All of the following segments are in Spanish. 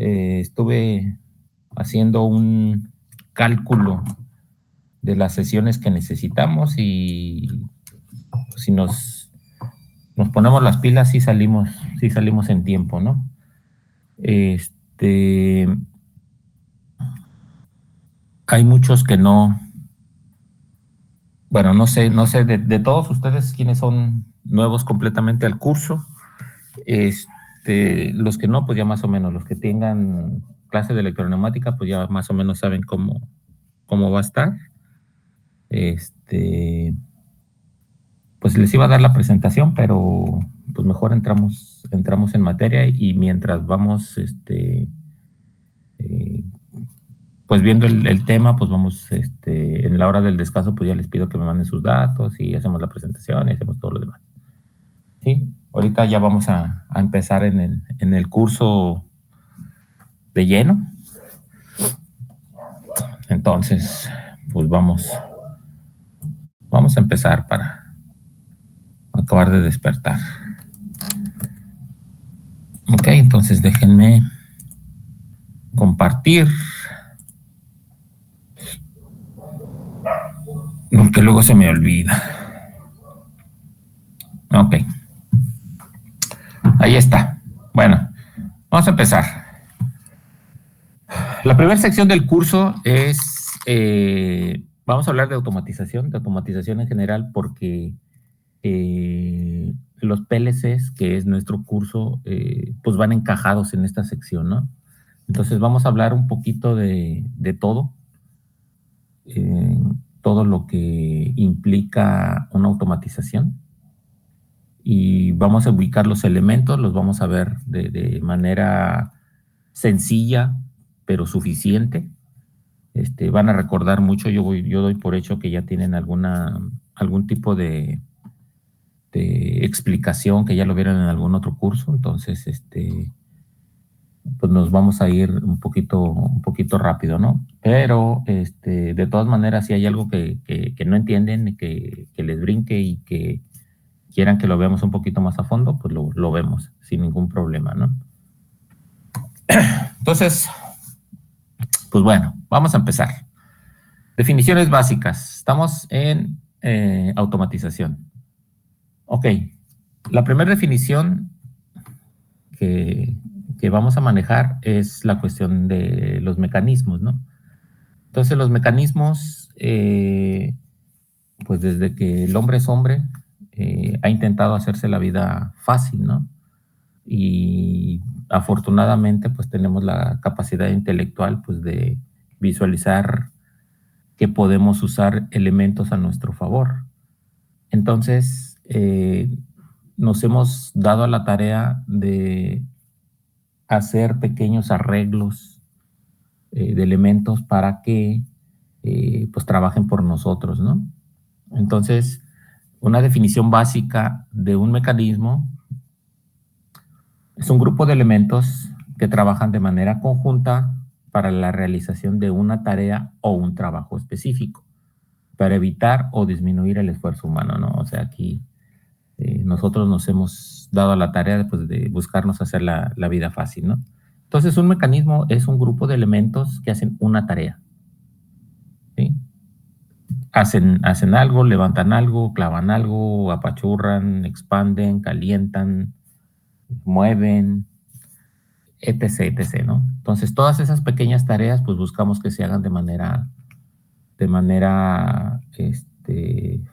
estuve haciendo un cálculo de las sesiones que necesitamos y si nos ponemos las pilas, sí salimos en tiempo, ¿no? Hay muchos que no, bueno, no sé de todos ustedes quiénes son nuevos completamente al curso. Los que no, pues ya más o menos, los que tengan clase de electroneumática, pues ya más o menos saben cómo va a estar. Pues les iba a dar la presentación, pero pues mejor entramos en materia y mientras vamos, pues viendo el tema, pues vamos, en la hora del descanso, pues ya les pido que me manden sus datos y hacemos la presentación y hacemos todo lo demás. Sí, ahorita ya vamos a empezar en el curso de lleno. Entonces, pues vamos a empezar para acabar de despertar. Ok, entonces déjenme compartir. Porque luego se me olvida. Ok. Ahí está. Bueno, vamos a empezar. La primera sección del curso es, vamos a hablar de automatización en general, porque los PLCs, que es nuestro curso, pues van encajados en esta sección, ¿no? Entonces vamos a hablar un poquito de todo, todo lo que implica una automatización. Y vamos a ubicar los elementos, los vamos a ver de manera sencilla, pero suficiente. Van a recordar mucho, yo doy por hecho que ya tienen algún tipo de explicación, que ya lo vieron en algún otro curso, entonces pues nos vamos a ir un poquito rápido, ¿no? Pero de todas maneras, si hay algo que no entienden, que les brinque y que quieran que lo veamos un poquito más a fondo, pues lo vemos sin ningún problema, ¿no? Entonces, pues bueno, vamos a empezar. Definiciones básicas. Estamos en automatización. Ok, la primera definición que vamos a manejar es la cuestión de los mecanismos, ¿no? Entonces, los mecanismos, pues desde que el hombre es hombre, ha intentado hacerse la vida fácil, ¿no? Y afortunadamente, pues tenemos la capacidad intelectual, pues de visualizar que podemos usar elementos a nuestro favor. Entonces, nos hemos dado a la tarea de hacer pequeños arreglos de elementos para que pues trabajen por nosotros, ¿no? Entonces, una definición básica de un mecanismo es un grupo de elementos que trabajan de manera conjunta para la realización de una tarea o un trabajo específico, para evitar o disminuir el esfuerzo humano, ¿no? O sea, aquí nosotros nos hemos dado a la tarea de buscarnos hacer la vida fácil, ¿no? Entonces, un mecanismo es un grupo de elementos que hacen una tarea, ¿sí? Hacen algo, levantan algo, clavan algo, apachurran, expanden, calientan, mueven, etc., etc., ¿no? Entonces, todas esas pequeñas tareas, pues buscamos que se hagan de manera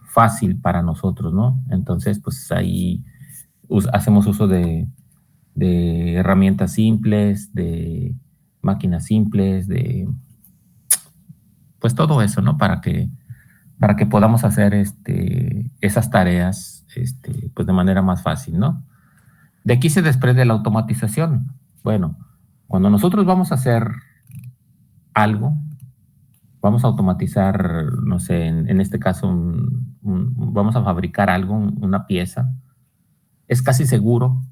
fácil para nosotros, ¿no? Entonces, pues ahí hacemos uso de herramientas simples, de máquinas simples, pues todo eso, ¿no? Para que podamos hacer esas tareas pues de manera más fácil, ¿no? De aquí se desprende la automatización. Bueno, cuando nosotros vamos a hacer algo, vamos a automatizar, no sé, en este caso, vamos a fabricar algo, una pieza, es casi seguro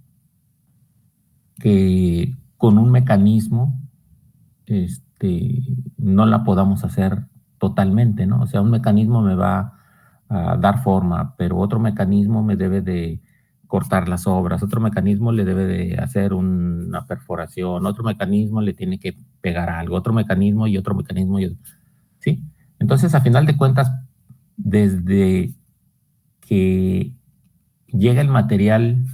que con un mecanismo no la podamos hacer totalmente, ¿no? O sea, un mecanismo me va a dar forma, pero otro mecanismo me debe de cortar las sobras, otro mecanismo le debe de hacer una perforación, otro mecanismo le tiene que pegar algo, otro mecanismo y otro mecanismo, ¿sí? Entonces, a final de cuentas, desde que llega el material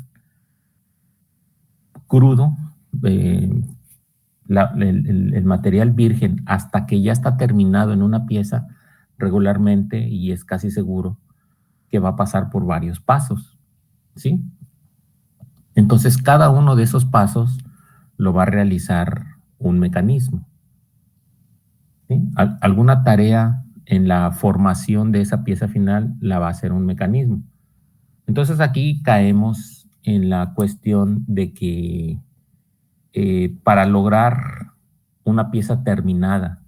crudo, el material virgen, hasta que ya está terminado en una pieza, regularmente, y es casi seguro, que va a pasar por varios pasos, ¿sí? Entonces, cada uno de esos pasos lo va a realizar un mecanismo, ¿sí? Alguna tarea en la formación de esa pieza final la va a hacer un mecanismo. Entonces, aquí caemos en la cuestión de que para lograr una pieza terminada,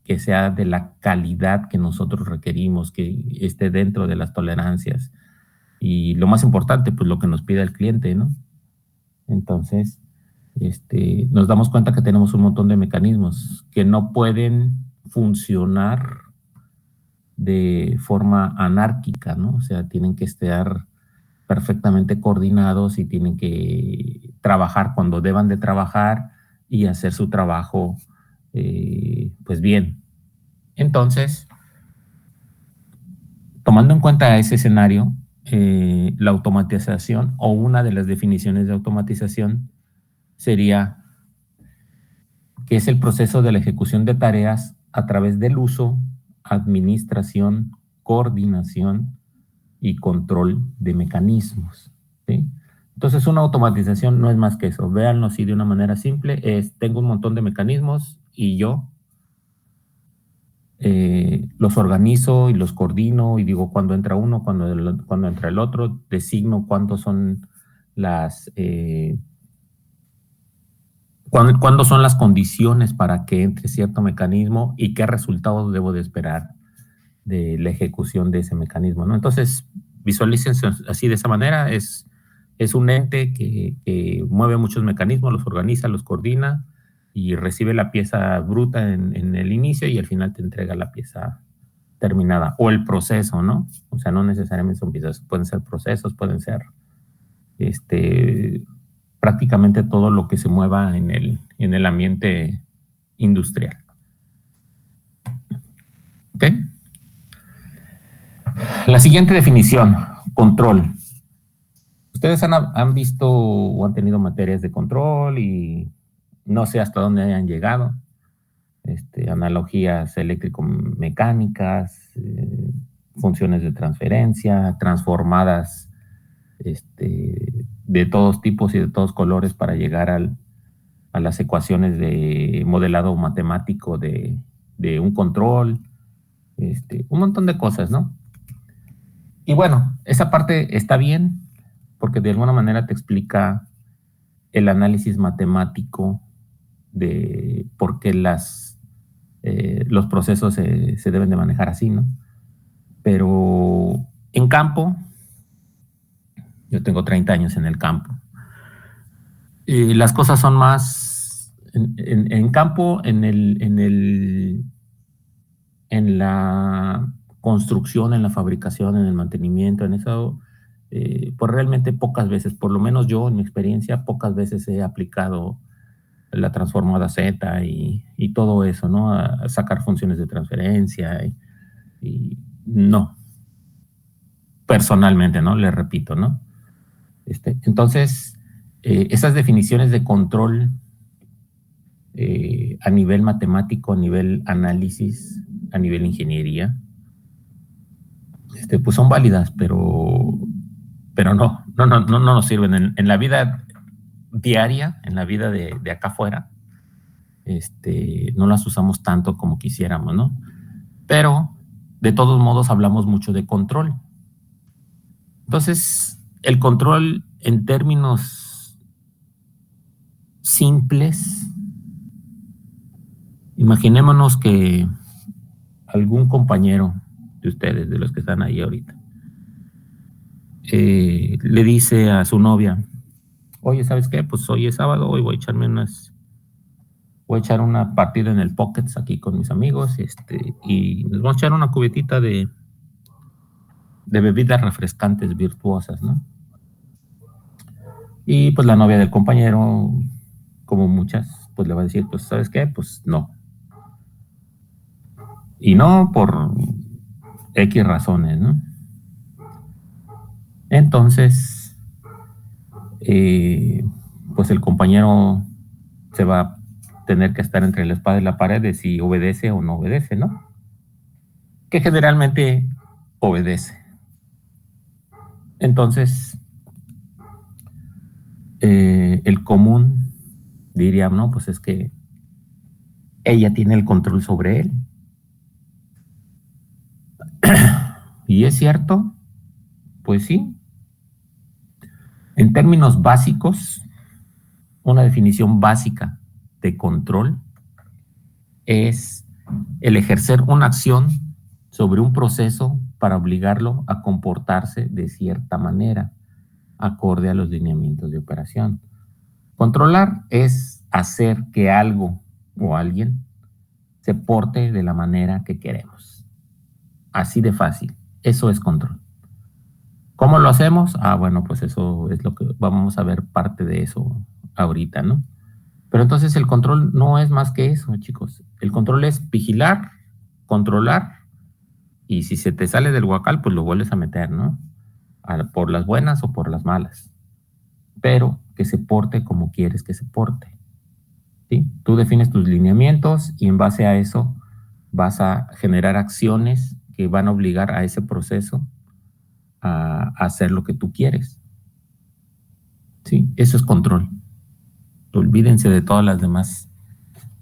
que sea de la calidad que nosotros requerimos, que esté dentro de las tolerancias, y lo más importante, pues lo que nos pide el cliente, ¿no? Entonces, nos damos cuenta que tenemos un montón de mecanismos que no pueden funcionar de forma anárquica, ¿no? O sea, tienen que estar perfectamente coordinados y tienen que trabajar cuando deban de trabajar y hacer su trabajo, pues bien. Entonces, tomando en cuenta ese escenario, la automatización o una de las definiciones de automatización sería que es el proceso de la ejecución de tareas a través del uso, administración, coordinación y control de mecanismos, ¿sí? Entonces, una automatización no es más que eso. Véanlo así de una manera simple. Tengo un montón de mecanismos y yo los organizo y los coordino y digo cuándo entra uno, cuándo entra el otro, designo cuántos son las... cuándo son las condiciones para que entre cierto mecanismo y qué resultados debo de esperar de la ejecución de ese mecanismo, ¿no? Entonces, visualícense así de esa manera. Es un ente que mueve muchos mecanismos, los organiza, los coordina y recibe la pieza bruta en el inicio y al final te entrega la pieza terminada o el proceso, ¿no? O sea, no necesariamente son piezas, pueden ser procesos, pueden ser prácticamente todo lo que se mueva en el ambiente industrial. ¿Ok? La siguiente definición, control. Ustedes han visto o han tenido materias de control y no sé hasta dónde hayan llegado. Analogías eléctrico-mecánicas, funciones de transferencia, transformadas de todos tipos y de todos colores para llegar a las ecuaciones de modelado matemático de un control, un montón de cosas, ¿no? Y bueno, esa parte está bien porque de alguna manera te explica el análisis matemático de por qué los procesos se deben de manejar así, ¿no? Pero en campo, yo tengo 30 años en el campo, y las cosas son más en campo, en la construcción, en la fabricación, en el mantenimiento, en eso, pues realmente pocas veces, por lo menos yo en mi experiencia, pocas veces he aplicado la transformada Z y todo eso, ¿no? A sacar funciones de transferencia y no, personalmente, ¿no? Le repito, ¿no? Entonces, esas definiciones de control a nivel matemático, a nivel análisis, a nivel ingeniería, pues son válidas, pero no nos sirven en la vida diaria, en la vida de acá afuera. No las usamos tanto como quisiéramos, ¿no? Pero de todos modos hablamos mucho de control. Entonces, el control en términos simples, imaginémonos que algún compañero de ustedes, de los que están ahí ahorita, le dice a su novia, oye, ¿sabes qué? Pues hoy es sábado, hoy voy a echar una partida en el Pockets aquí con mis amigos, y nos vamos a echar una cubetita de bebidas refrescantes virtuosas, ¿no? Y pues la novia del compañero, como muchas, pues le va a decir, pues ¿sabes qué? Pues no. Y no por X razones, ¿no? Entonces, eh, pues el compañero se va a tener que estar entre la espada y la pared de si obedece o no obedece, ¿no? Que generalmente obedece. Entonces, el común diría, no, pues es que ella tiene el control sobre él. ¿Y es cierto? Pues sí. En términos básicos, una definición básica de control es el ejercer una acción sobre un proceso para obligarlo a comportarse de cierta manera, acorde a los lineamientos de operación. Controlar es hacer que algo o alguien se porte de la manera que queremos. Así de fácil. Eso es control. ¿Cómo lo hacemos? Bueno, pues eso es lo que vamos a ver parte de eso ahorita, ¿no? Pero entonces el control no es más que eso, chicos. El control es vigilar, controlar, y si se te sale del huacal, pues lo vuelves a meter, ¿no? Por las buenas o por las malas. Pero que se porte como quieres que se porte. ¿Sí? Tú defines tus lineamientos y en base a eso vas a generar acciones que van a obligar a ese proceso a hacer lo que tú quieres. ¿Sí? Eso es control. Olvídense de todas las demás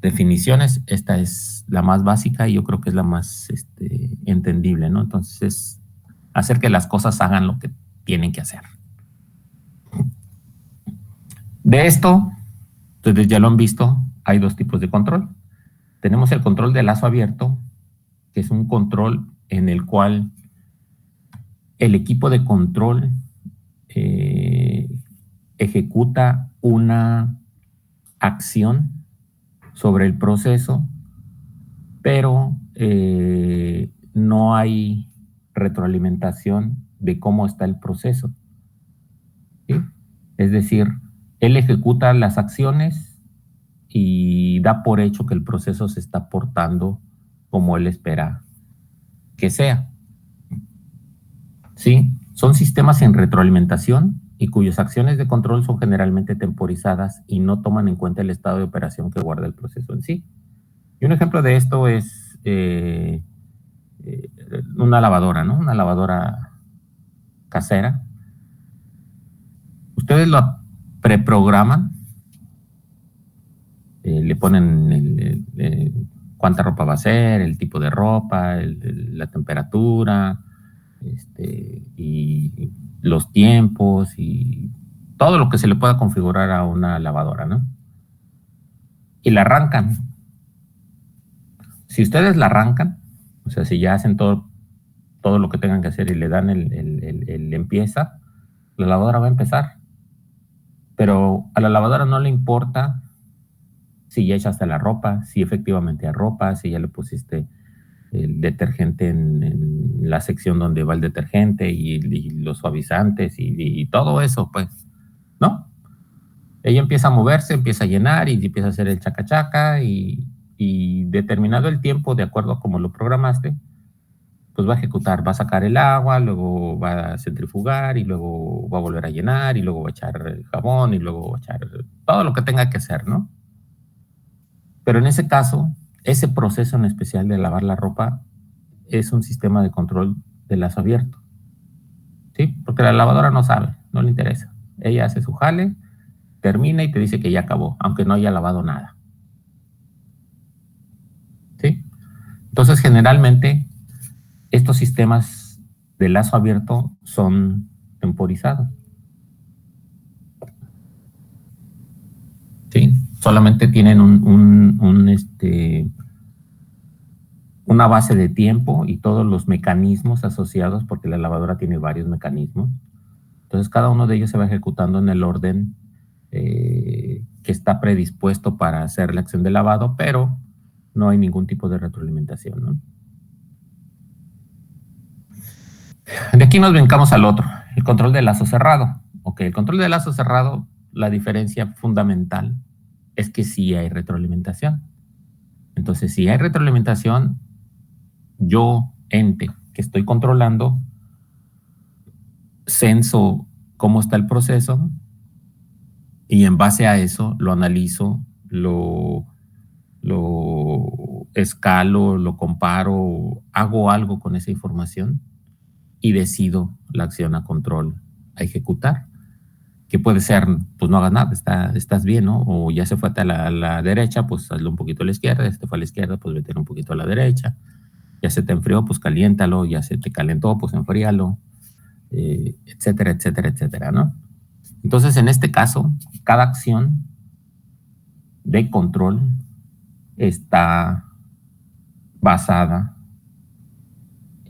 definiciones. Esta es la más básica y yo creo que es la más entendible, ¿no? Entonces es hacer que las cosas hagan lo que tienen que hacer. De esto, ustedes ya lo han visto, hay dos tipos de control. Tenemos el control de lazo abierto, que es un control en el cual el equipo de control ejecuta una acción sobre el proceso, pero no hay retroalimentación de cómo está el proceso. ¿Sí? Es decir, él ejecuta las acciones y da por hecho que el proceso se está portando como él espera que sea. ¿Sí? Son sistemas sin retroalimentación y cuyas acciones de control son generalmente temporizadas y no toman en cuenta el estado de operación que guarda el proceso en sí. Y un ejemplo de esto es una lavadora, ¿no? Una lavadora casera. Ustedes la preprograman, le ponen cuánta ropa va a ser, el tipo de ropa, la temperatura, y los tiempos y todo lo que se le pueda configurar a una lavadora, ¿no? Y la arrancan. Si ustedes la arrancan, o sea, si ya hacen todo lo que tengan que hacer y le dan el empieza, la lavadora va a empezar. Pero a la lavadora no le importa si ya echaste la ropa, si efectivamente hay ropa, si ya le pusiste el detergente en la sección donde va el detergente y los suavizantes y todo eso, pues, ¿no? Ella empieza a moverse, empieza a llenar y empieza a hacer el chaca-chaca y determinado el tiempo, de acuerdo a cómo lo programaste, pues va a ejecutar, va a sacar el agua, luego va a centrifugar y luego va a volver a llenar y luego va a echar el jabón y luego va a echar todo lo que tenga que hacer, ¿no? Pero en ese caso, ese proceso en especial de lavar la ropa es un sistema de control de lazo abierto. ¿Sí? Porque la lavadora no sabe, no le interesa. Ella hace su jale, termina y te dice que ya acabó, aunque no haya lavado nada. ¿Sí? Entonces, generalmente, estos sistemas de lazo abierto son temporizados. ¿Sí? Solamente tienen una base de tiempo y todos los mecanismos asociados, porque la lavadora tiene varios mecanismos. Entonces, cada uno de ellos se va ejecutando en el orden que está predispuesto para hacer la acción de lavado, pero no hay ningún tipo de retroalimentación, ¿no? De aquí nos brincamos al otro, el control de lazo cerrado. Ok, el control de lazo cerrado la diferencia fundamental es que sí hay retroalimentación. Entonces, si hay retroalimentación, yo, ente, que estoy controlando, censo cómo está el proceso y en base a eso lo analizo, lo escalo, lo comparo, hago algo con esa información y decido la acción a control a ejecutar. Que puede ser, pues no hagas nada, estás bien, ¿no? O ya se fue a la derecha, pues hazlo un poquito a la izquierda, ya se te fue a la izquierda, pues vete un poquito a la derecha, ya se te enfrió, pues caliéntalo, ya se te calentó, pues enfríalo, etcétera, etcétera, etcétera, ¿no? Entonces, en este caso, cada acción de control está basada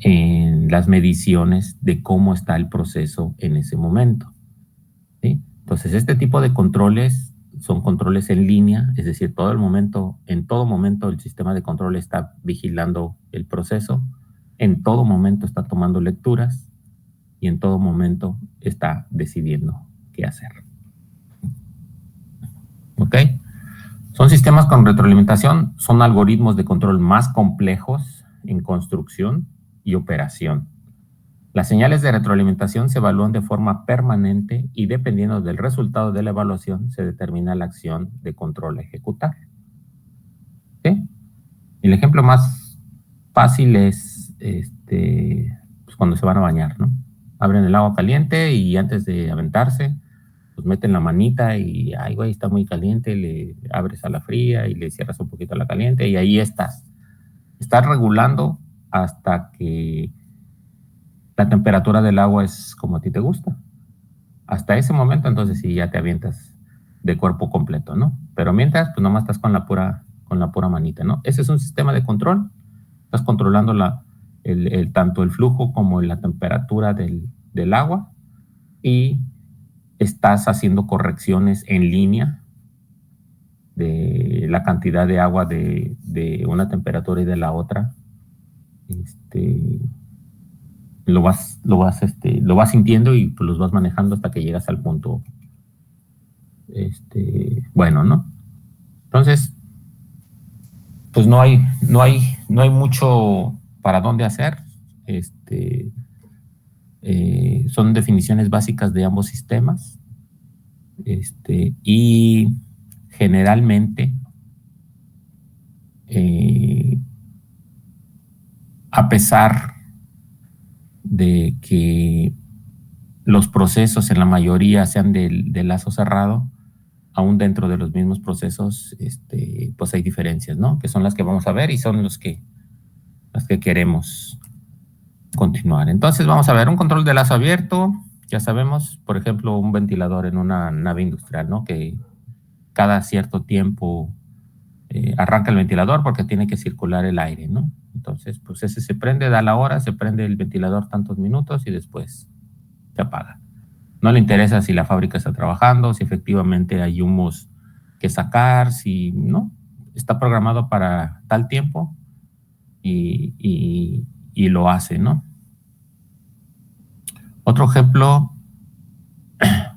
en las mediciones de cómo está el proceso en ese momento, ¿sí? Entonces, este tipo de controles son controles en línea, es decir, en todo momento el sistema de control está vigilando el proceso, en todo momento está tomando lecturas y en todo momento está decidiendo qué hacer. ¿Ok? Son sistemas con retroalimentación, son algoritmos de control más complejos en construcción y operación. Las señales de retroalimentación se evalúan de forma permanente y dependiendo del resultado de la evaluación se determina la acción de control a ejecutar. ¿Sí? El ejemplo más fácil es pues cuando se van a bañar, ¿no? Abren el agua caliente y antes de aventarse, pues meten la manita y, ay, güey, está muy caliente, le abres a la fría y le cierras un poquito a la caliente y ahí estás. Estás regulando hasta que la temperatura del agua es como a ti te gusta. Hasta ese momento, entonces sí ya te avientas de cuerpo completo, ¿no? Pero mientras, pues nomás estás con la pura manita, ¿no? Ese es un sistema de control. Estás controlando tanto el flujo como la temperatura del agua y estás haciendo correcciones en línea de la cantidad de agua de una temperatura y de la otra. Lo vas sintiendo y pues los vas manejando hasta que llegas al punto bueno, ¿no? Entonces, pues no hay mucho para dónde hacer. Son definiciones básicas de ambos sistemas. Y generalmente, a pesar de que los procesos en la mayoría sean de lazo cerrado, aún dentro de los mismos procesos, pues hay diferencias, ¿no? Que son las que vamos a ver y son las que queremos continuar. Entonces vamos a ver un control de lazo abierto. Ya sabemos, por ejemplo, un ventilador en una nave industrial, ¿no? Que cada cierto tiempo arranca el ventilador porque tiene que circular el aire, ¿no? Entonces, pues ese se prende, da la hora, se prende el ventilador tantos minutos y después se apaga. No le interesa si la fábrica está trabajando, si efectivamente hay humos que sacar, si no, está programado para tal tiempo y lo hace, ¿no? Otro ejemplo,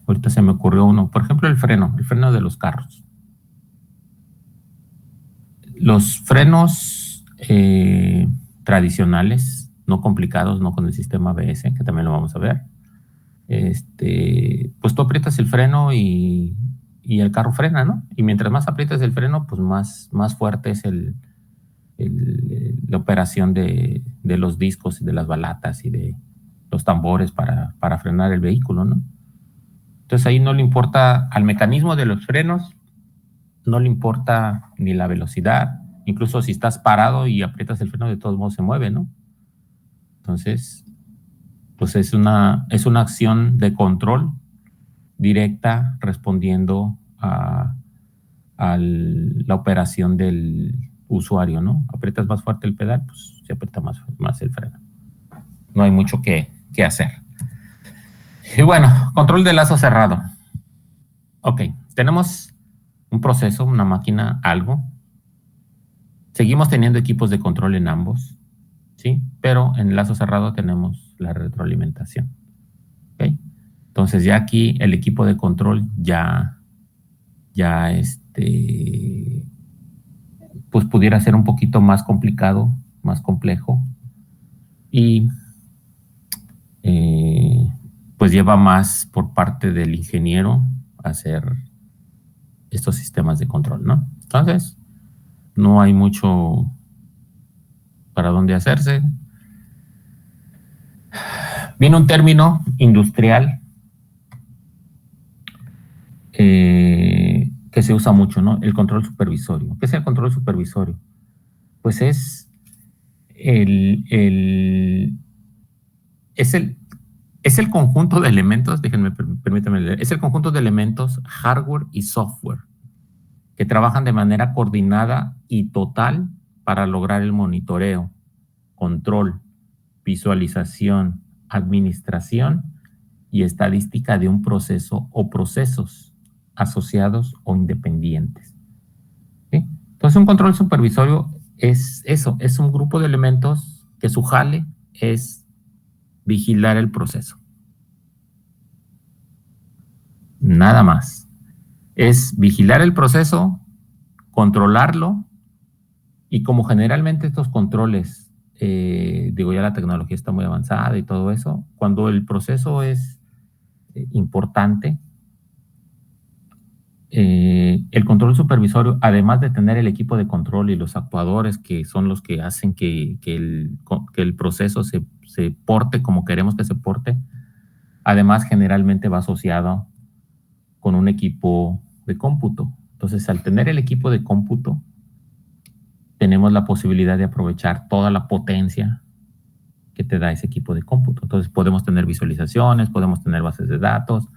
ahorita se me ocurrió uno, por ejemplo, el freno de los carros. Los frenos tradicionales, no complicados, no con el sistema ABS, que también lo vamos a ver, pues tú aprietas el freno y el carro frena, ¿no? Y mientras más aprietas el freno, pues más fuerte es la operación de los discos y de las balatas y de los tambores para frenar el vehículo, ¿no? Entonces ahí no le importa al mecanismo de los frenos, no le importa ni la velocidad, incluso si estás parado y aprietas el freno, de todos modos se mueve, ¿no? Entonces, pues es una acción de control directa respondiendo a la operación del usuario, ¿no? Aprietas más fuerte el pedal, pues se aprieta más el freno. No hay mucho que hacer. Y bueno, control de lazo cerrado. Ok, tenemos un proceso, una máquina, algo. Seguimos teniendo equipos de control en ambos, ¿sí? Pero en el lazo cerrado tenemos la retroalimentación. ¿Ok? Entonces ya aquí el equipo de control ya ya pues pudiera ser un poquito más complicado, más complejo, y pues lleva más por parte del ingeniero hacer estos sistemas de control, ¿no? Entonces, no hay mucho para dónde hacerse. Viene un término industrial que se usa mucho, ¿no? El control supervisorio. ¿Qué es el control supervisorio? Pues el es el, es el conjunto de elementos, permítanme leer, es el conjunto de elementos, hardware y software, que trabajan de manera coordinada y total para lograr el monitoreo, control, visualización, administración y estadística de un proceso o procesos asociados o independientes. ¿Sí? Entonces, un control supervisorio es eso, es un grupo de elementos que su jale es vigilar el proceso. Nada más. Es vigilar el proceso, controlarlo, y como generalmente estos controles, digo, ya la tecnología está muy avanzada y todo eso, cuando el proceso es importante, el control supervisorio, además de tener el equipo de control y los actuadores que son los que hacen que el proceso se porte como queremos que se porte, además generalmente va asociado con un equipo de cómputo. Entonces, al tener el equipo de cómputo, tenemos la posibilidad de aprovechar toda la potencia que te da ese equipo de cómputo. Entonces, podemos tener visualizaciones, podemos tener bases de datos,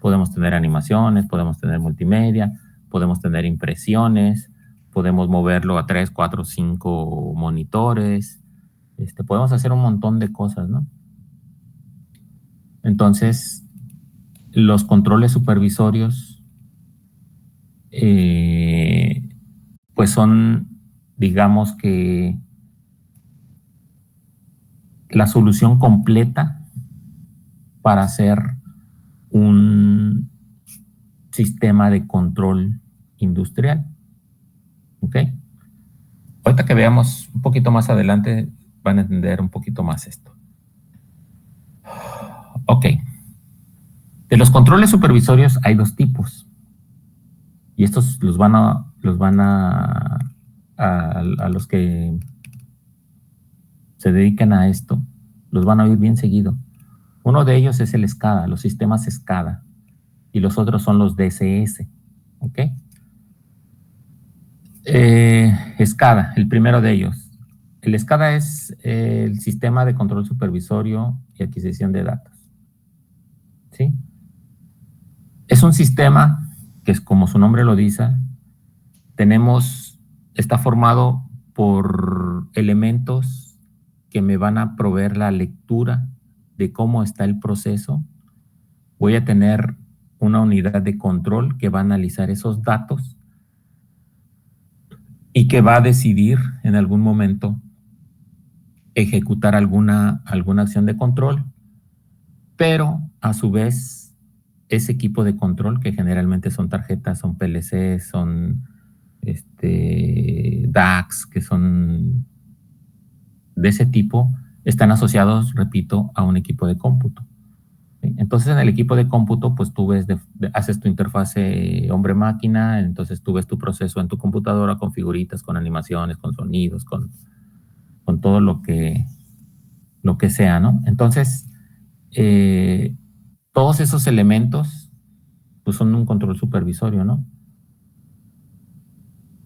podemos tener animaciones, podemos tener multimedia, podemos tener impresiones, podemos moverlo a 3, 4, 5 monitores, podemos hacer un montón de cosas, ¿no? Entonces, los controles supervisorios, pues son, digamos que, la solución completa para hacer un sistema de control industrial. ¿Ok? Ahorita que veamos un poquito más adelante, van a entender un poquito más esto. Ok. De los controles supervisorios hay dos tipos. Y estos los van a los que se dedican a esto, los van a oír bien seguido. Uno de ellos es el SCADA, los sistemas SCADA, y los otros son los DCS. ¿Ok? SCADA, el primero de ellos. El SCADA es el sistema de control supervisorio y adquisición de datos. ¿Sí? Es un sistema que, es como su nombre lo dice, está formado por elementos que me van a proveer la lectura de cómo está el proceso. Voy a tener una unidad de control que va a analizar esos datos y que va a decidir en algún momento ejecutar alguna acción de control, pero a su vez ese equipo de control, que generalmente son tarjetas, son PLC, son DACs, que son de ese tipo, están asociados, repito, a un equipo de cómputo. ¿Sí? Entonces, en el equipo de cómputo, pues tú ves, haces tu interfase hombre-máquina, entonces tú ves tu proceso en tu computadora con figuritas, con animaciones, con sonidos, con todo lo que sea, ¿no? Entonces, todos esos elementos, pues son un control supervisorio, ¿no?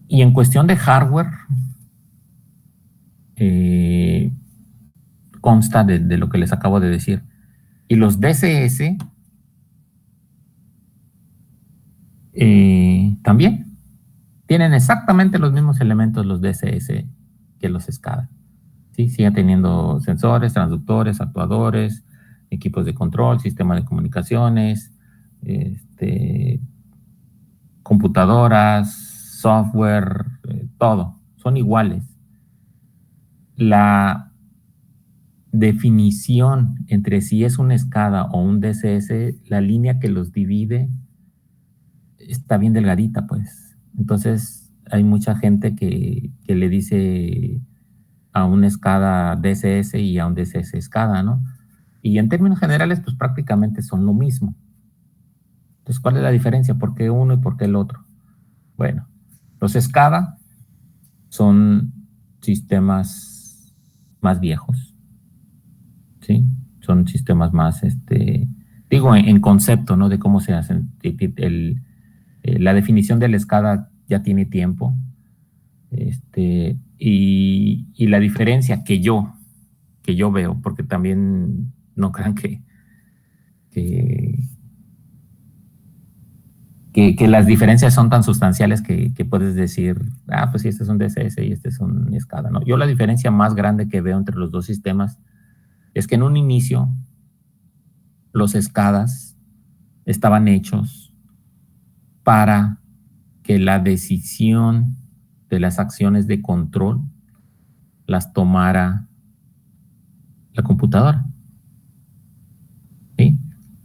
Y en cuestión de hardware, consta de lo que les acabo de decir. Y los DCS también tienen exactamente los mismos elementos los DCS que los SCADA. ¿Sí? Siguen teniendo sensores, transductores, actuadores, equipos de control, sistema de comunicaciones, computadoras, software, todo. Son iguales. La definición entre si es un SCADA o un DCS, la línea que los divide está bien delgadita, pues. Entonces, hay mucha gente que le dice a una SCADA DSS y a un DSS SCADA, ¿no? Y en términos generales, pues prácticamente son lo mismo. Entonces, ¿cuál es la diferencia? ¿Por qué uno y por qué el otro? Bueno, los SCADA son sistemas más viejos, ¿sí? Son sistemas más, digo, en concepto, ¿no? De cómo se hacen. La definición del SCADA ya tiene tiempo, y la diferencia que yo veo, porque también no crean que, que las diferencias son tan sustanciales que puedes decir, pues sí, este es un DSS y este es un SCADA, ¿no? Yo la diferencia más grande que veo entre los dos sistemas es que en un inicio los SCADAs estaban hechos para que la decisión de las acciones de control las tomara la computadora, ¿sí?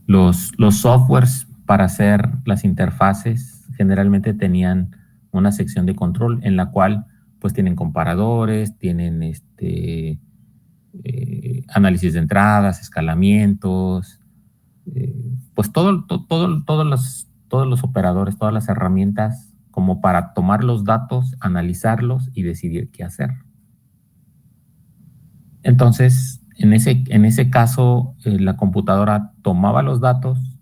Los softwares para hacer las interfaces generalmente tenían una sección de control en la cual pues tienen comparadores, tienen análisis de entradas, escalamientos, pues todos los operadores, todas las herramientas como para tomar los datos, analizarlos y decidir qué hacer. Entonces, en ese caso, la computadora tomaba los datos,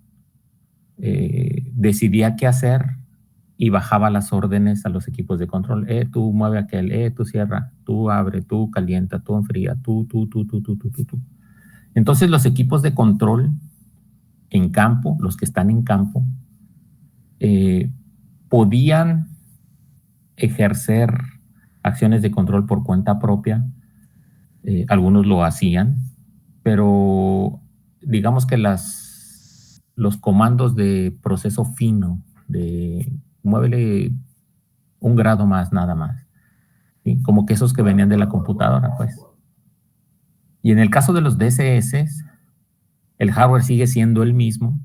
decidía qué hacer y bajaba las órdenes a los equipos de control. Tú mueve aquel, tú cierra, tú abre, tú calienta, tú enfría, tú. Entonces, los equipos de control en campo, los que están en campo, eh, podían ejercer acciones de control por cuenta propia. Algunos lo hacían, pero digamos que los comandos de proceso fino, de muévele un grado más, nada más, ¿sí? Como que esos que venían de la computadora, pues. Y en el caso de los DSS, el hardware sigue siendo el mismo,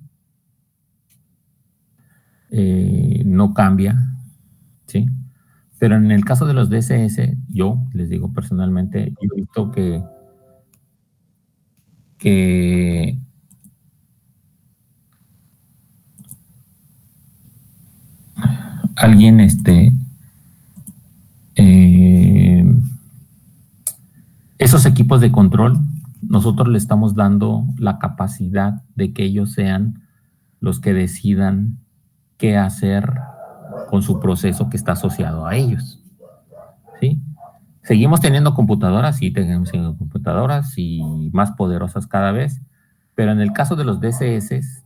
no cambia, ¿sí? Pero en el caso de los DSS, yo les digo personalmente, yo he visto que alguien, eh, esos equipos de control, nosotros le estamos dando la capacidad de que ellos sean los que decidan qué hacer con su proceso que está asociado a ellos, ¿sí? Seguimos teniendo computadoras, sí, tenemos computadoras y más poderosas cada vez, pero en el caso de los DSS,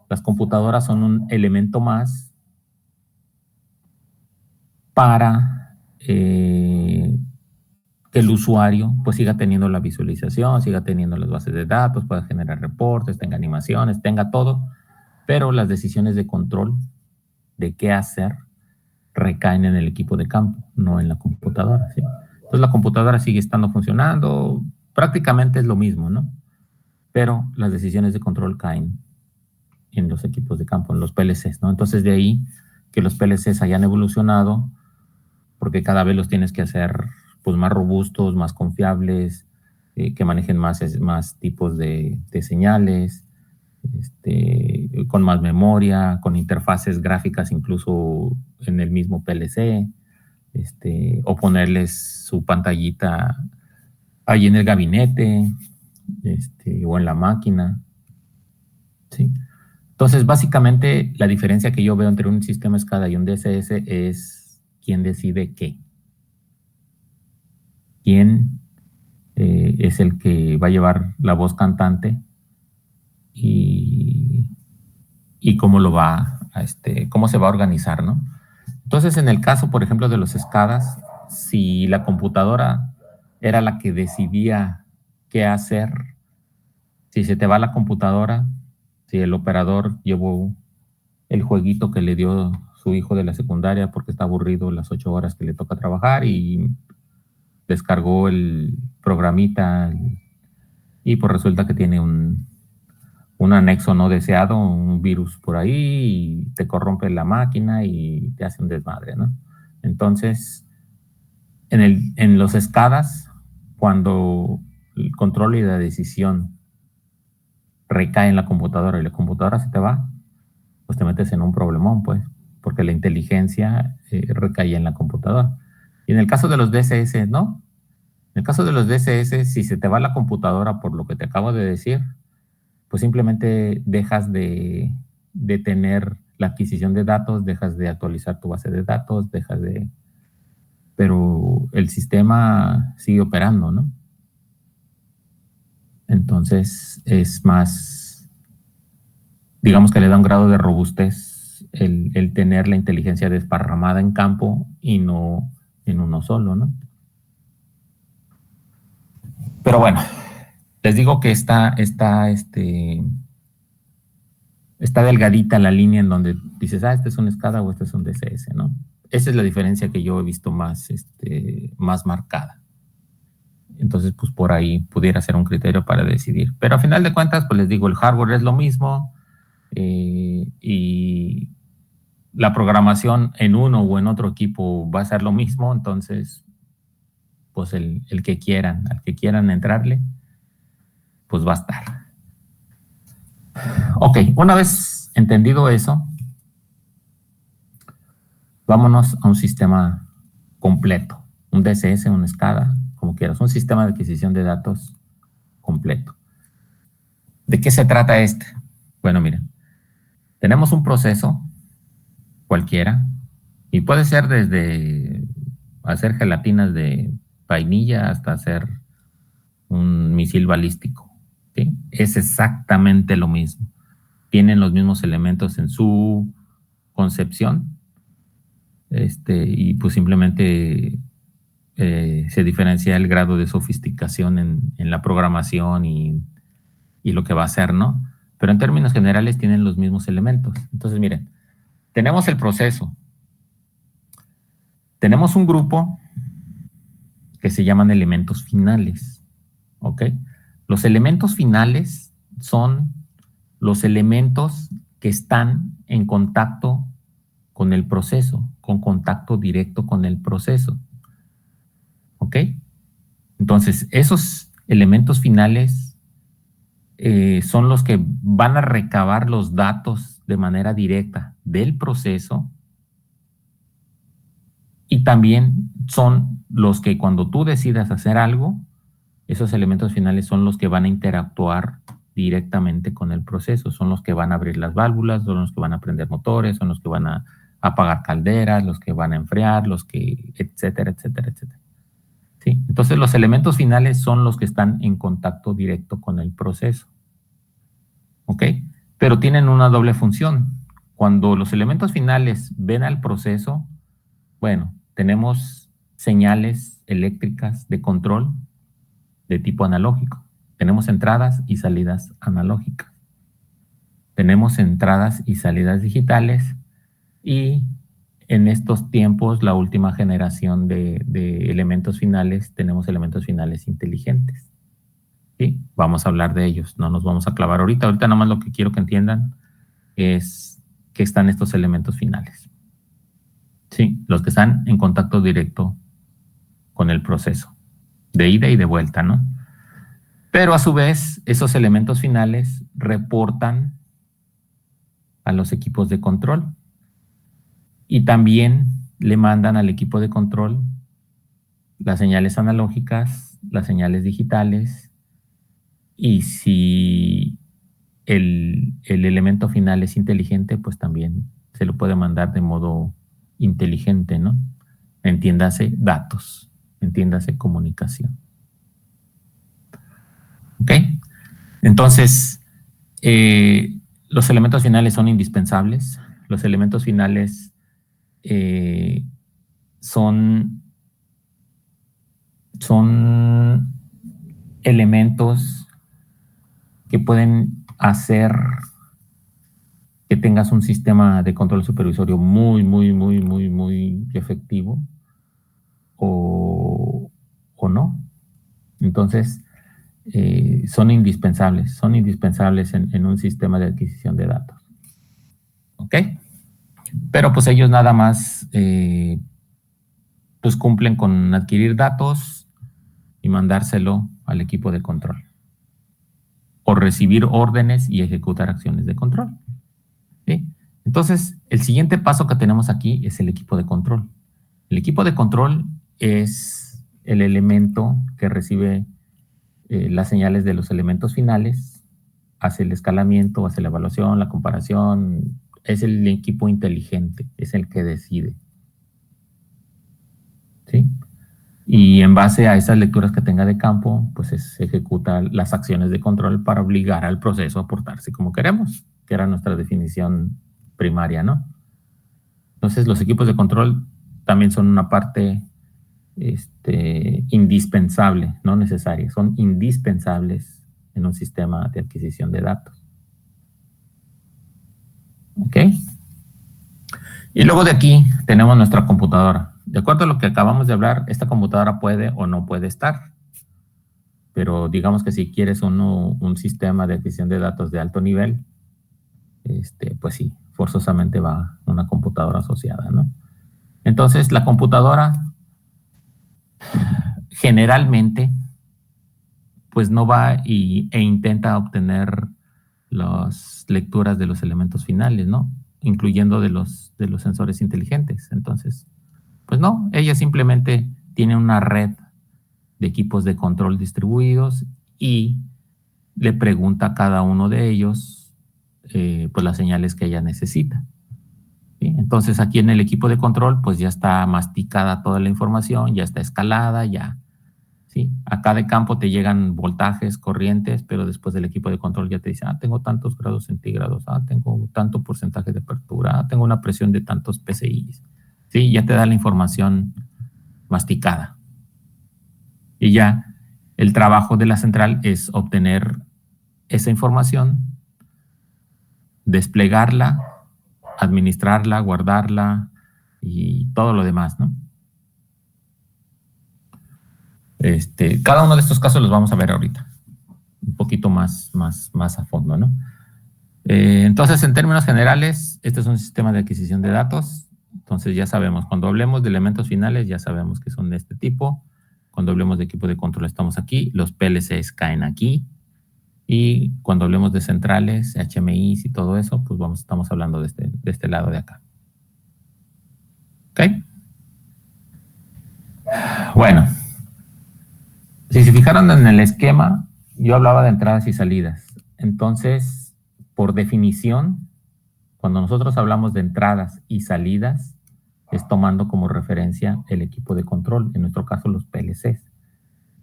las computadoras son un elemento más para que el usuario pues siga teniendo la visualización, siga teniendo las bases de datos, pueda generar reportes, tenga animaciones, tenga todo, pero las decisiones de control de qué hacer recaen en el equipo de campo, no en la computadora, ¿sí? Entonces la computadora sigue estando funcionando, prácticamente es lo mismo, ¿no? Pero las decisiones de control caen en los equipos de campo, en los PLCs, ¿no? Entonces de ahí que los PLCs hayan evolucionado, porque cada vez los tienes que hacer pues más robustos, más confiables, que manejen más tipos de señales, con más memoria, con interfaces gráficas incluso en el mismo PLC, o ponerles su pantallita ahí en el gabinete, o en la máquina, ¿sí? Entonces, básicamente, la diferencia que yo veo entre un sistema SCADA y un DSS es quién decide qué. Quién es el que va a llevar la voz cantante y cómo lo va cómo se va a organizar, ¿no? Entonces, en el caso, por ejemplo, de los SCADAs, si la computadora era la que decidía qué hacer, si se te va la computadora, si el operador llevó el jueguito que le dio su hijo de la secundaria porque está aburrido las 8 horas que le toca trabajar y descargó el programita y pues resulta que tiene un anexo no deseado, un virus por ahí, y te corrompe la máquina y te hace un desmadre, ¿no? Entonces, en los SCADAs, cuando el control y la decisión recae en la computadora y la computadora se te va, pues te metes en un problemón, pues, porque la inteligencia recae en la computadora. Y en el caso de los DSS, no. En el caso de los DSS, si se te va la computadora por lo que te acabo de decir, pues simplemente dejas de tener la adquisición de datos, dejas de actualizar tu base de datos, pero el sistema sigue operando, ¿no? Entonces es más, digamos que le da un grado de robustez el tener la inteligencia desparramada en campo y no en uno solo, ¿no? Pero bueno, les digo que está delgadita la línea en donde dices, este es un SCADA o este es un DSS, ¿no? Esa es la diferencia que yo he visto más marcada. Entonces, pues por ahí pudiera ser un criterio para decidir. Pero a final de cuentas, pues les digo, el hardware es lo mismo y la programación en uno o en otro equipo va a ser lo mismo. Entonces, pues al que quieran entrarle, pues va a estar. Ok, una vez entendido eso, vámonos a un sistema completo, un DSS, un SCADA, como quieras, un sistema de adquisición de datos completo. ¿De qué se trata este? Bueno, miren, tenemos un proceso cualquiera y puede ser desde hacer gelatinas de vainilla hasta hacer un misil balístico, ¿sí? Es exactamente lo mismo. Tienen los mismos elementos en su concepción, y pues simplemente se diferencia el grado de sofisticación en la programación y lo que va a hacer, ¿no? Pero en términos generales tienen los mismos elementos. Entonces, miren, tenemos el proceso. Tenemos un grupo que se llaman elementos finales, ¿ok? Los elementos finales son los elementos que están en contacto con el proceso, con contacto directo con el proceso, ¿ok? Entonces, esos elementos finales son los que van a recabar los datos de manera directa del proceso y también son los que cuando tú decidas hacer algo, esos elementos finales son los que van a interactuar directamente con el proceso, son los que van a abrir las válvulas, son los que van a prender motores, son los que van a apagar calderas, los que van a enfriar, etcétera, etcétera, etcétera. ¿Sí? Entonces los elementos finales son los que están en contacto directo con el proceso. ¿Ok? Pero tienen una doble función. Cuando los elementos finales ven al proceso, bueno, tenemos señales eléctricas de control de tipo analógico. Tenemos entradas y salidas analógicas. Tenemos entradas y salidas digitales y en estos tiempos, la última generación de elementos finales, tenemos elementos finales inteligentes. ¿Sí? Vamos a hablar de ellos, no nos vamos a clavar ahorita. Ahorita nada más lo que quiero que entiendan es que están estos elementos finales. Sí, los que están en contacto directo con el proceso, de ida y de vuelta, ¿no? Pero a su vez, esos elementos finales reportan a los equipos de control y también le mandan al equipo de control las señales analógicas, las señales digitales y si el elemento final es inteligente, pues también se lo puede mandar de modo inteligente, ¿no? Entiéndase datos, entiéndase comunicación. ¿Ok? Entonces, los elementos finales son indispensables. Los elementos finales son elementos que pueden hacer que tengas un sistema de control supervisorio muy, muy, muy, muy, muy efectivo o no. Entonces, son indispensables en un sistema de adquisición de datos. ¿Ok? Pero pues ellos nada más pues cumplen con adquirir datos y mandárselo al equipo de control. O recibir órdenes y ejecutar acciones de control. ¿Sí? Entonces, el siguiente paso que tenemos aquí es el equipo de control. El equipo de control es el elemento que recibe las señales de los elementos finales, hace el escalamiento, hace la evaluación, la comparación. Es el equipo inteligente, es el que decide. ¿Sí? Y en base a esas lecturas que tenga de campo, pues se ejecuta las acciones de control para obligar al proceso a portarse como queremos, que era nuestra definición primaria, ¿no? Entonces, los equipos de control también son una parte indispensable, no necesaria, son indispensables en un sistema de adquisición de datos. ¿Ok? Y luego de aquí tenemos nuestra computadora. De acuerdo a lo que acabamos de hablar, esta computadora puede o no puede estar. Pero digamos que si quieres un sistema de adquisición de datos de alto nivel, pues sí, forzosamente va una computadora asociada, ¿no? Entonces, la computadora generalmente pues no va e intenta obtener las lecturas de los elementos finales, ¿no? Incluyendo de los sensores inteligentes. Entonces, pues no, ella simplemente tiene una red de equipos de control distribuidos y le pregunta a cada uno de ellos pues las señales que ella necesita. ¿Sí? Entonces aquí en el equipo de control pues ya está masticada toda la información, ya está escalada, ya. ¿Sí? A cada campo te llegan voltajes, corrientes, pero después del equipo de control ya te dice, tengo tantos grados centígrados, tengo tanto porcentaje de apertura, tengo una presión de tantos PSI. ¿Sí? Ya te da la información masticada. Y ya el trabajo de la central es obtener esa información, desplegarla, administrarla, guardarla y todo lo demás, ¿no? Cada uno de estos casos los vamos a ver ahorita, un poquito más a fondo, ¿no? Entonces, en términos generales, este es un sistema de adquisición de datos. Entonces, ya sabemos, cuando hablemos de elementos finales, ya sabemos que son de este tipo. Cuando hablemos de equipo de control, estamos aquí. Los PLCs caen aquí. Y cuando hablemos de centrales, HMIs y todo eso, pues estamos hablando de este lado de acá. ¿Ok? Bueno, si se fijaron en el esquema, yo hablaba de entradas y salidas. Entonces, por definición, cuando nosotros hablamos de entradas y salidas, es tomando como referencia el equipo de control, en nuestro caso los PLCs.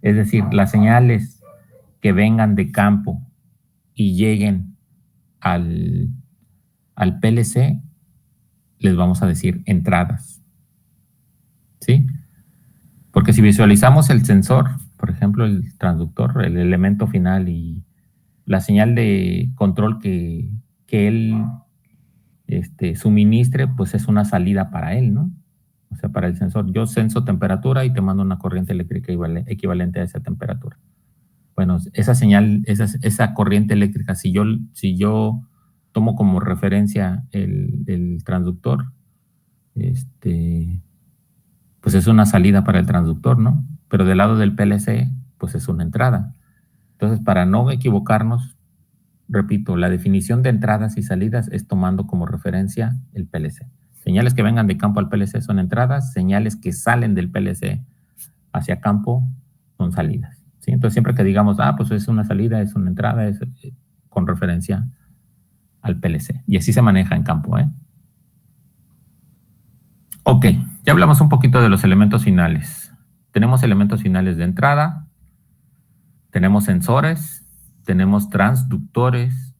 Es decir, las señales que vengan de campo y lleguen al PLC, les vamos a decir entradas. ¿Sí? Porque si visualizamos el sensor, por ejemplo, el transductor, el elemento final y la señal de control que él suministre, pues es una salida para él, ¿no? O sea, para el sensor. Yo censo temperatura y te mando una corriente eléctrica equivalente a esa temperatura. Bueno, esa señal, esa corriente eléctrica, si yo tomo como referencia el transductor, pues es una salida para el transductor, ¿no? Pero del lado del PLC, pues es una entrada. Entonces, para no equivocarnos, repito, la definición de entradas y salidas es tomando como referencia el PLC. Señales que vengan de campo al PLC son entradas, señales que salen del PLC hacia campo son salidas. ¿Sí? Entonces, siempre que digamos, pues es una salida, es una entrada, es con referencia al PLC. Y así se maneja en campo, ¿eh? Ok, ya hablamos un poquito de los elementos finales. Tenemos elementos finales de entrada, tenemos sensores, tenemos transductores,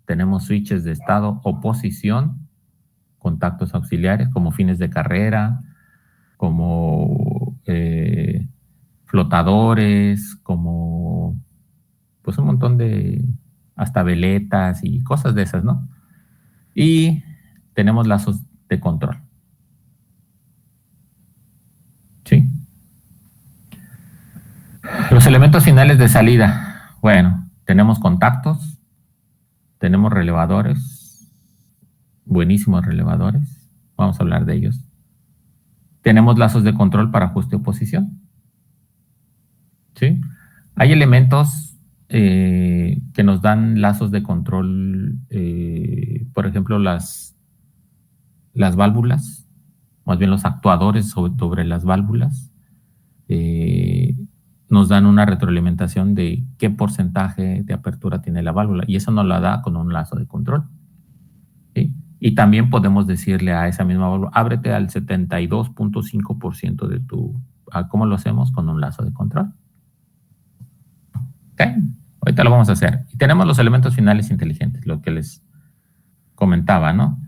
tenemos switches de estado o posición, contactos auxiliares como fines de carrera, como flotadores, como pues un montón de hasta veletas y cosas de esas, ¿no? Y tenemos lazos de control. ¿Sí? Los elementos finales de salida. Bueno, tenemos contactos, tenemos relevadores, buenísimos relevadores, vamos a hablar de ellos. Tenemos lazos de control para ajuste o posición, ¿sí? Hay elementos que nos dan lazos de control, por ejemplo, las válvulas, más bien los actuadores sobre las válvulas, nos dan una retroalimentación de qué porcentaje de apertura tiene la válvula, y eso nos la da con un lazo de control, ¿sí? Y también podemos decirle a esa misma válvula, ábrete al 72.5% de tu... ¿Cómo lo hacemos? Con un lazo de control. ¿Ok? Ahorita lo vamos a hacer. Y tenemos los elementos finales inteligentes, lo que les comentaba, ¿no?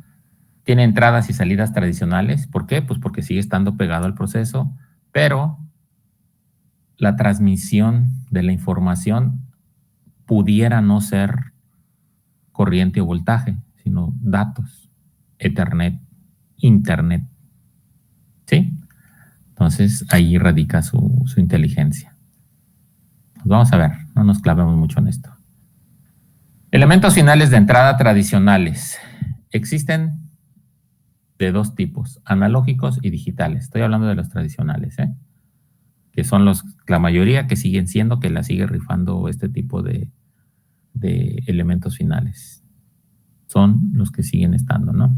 Tiene entradas y salidas tradicionales. ¿Por qué? Pues porque sigue estando pegado al proceso, pero la transmisión de la información pudiera no ser corriente o voltaje, sino datos, Ethernet, Internet. ¿Sí? Entonces, ahí radica su inteligencia. Pues vamos a ver, no nos clavemos mucho en esto. Elementos finales de entrada tradicionales. Existen de dos tipos, analógicos y digitales. Estoy hablando de los tradicionales, que son la mayoría que siguen siendo, que la sigue rifando este tipo de elementos finales. Son los que siguen estando, ¿no?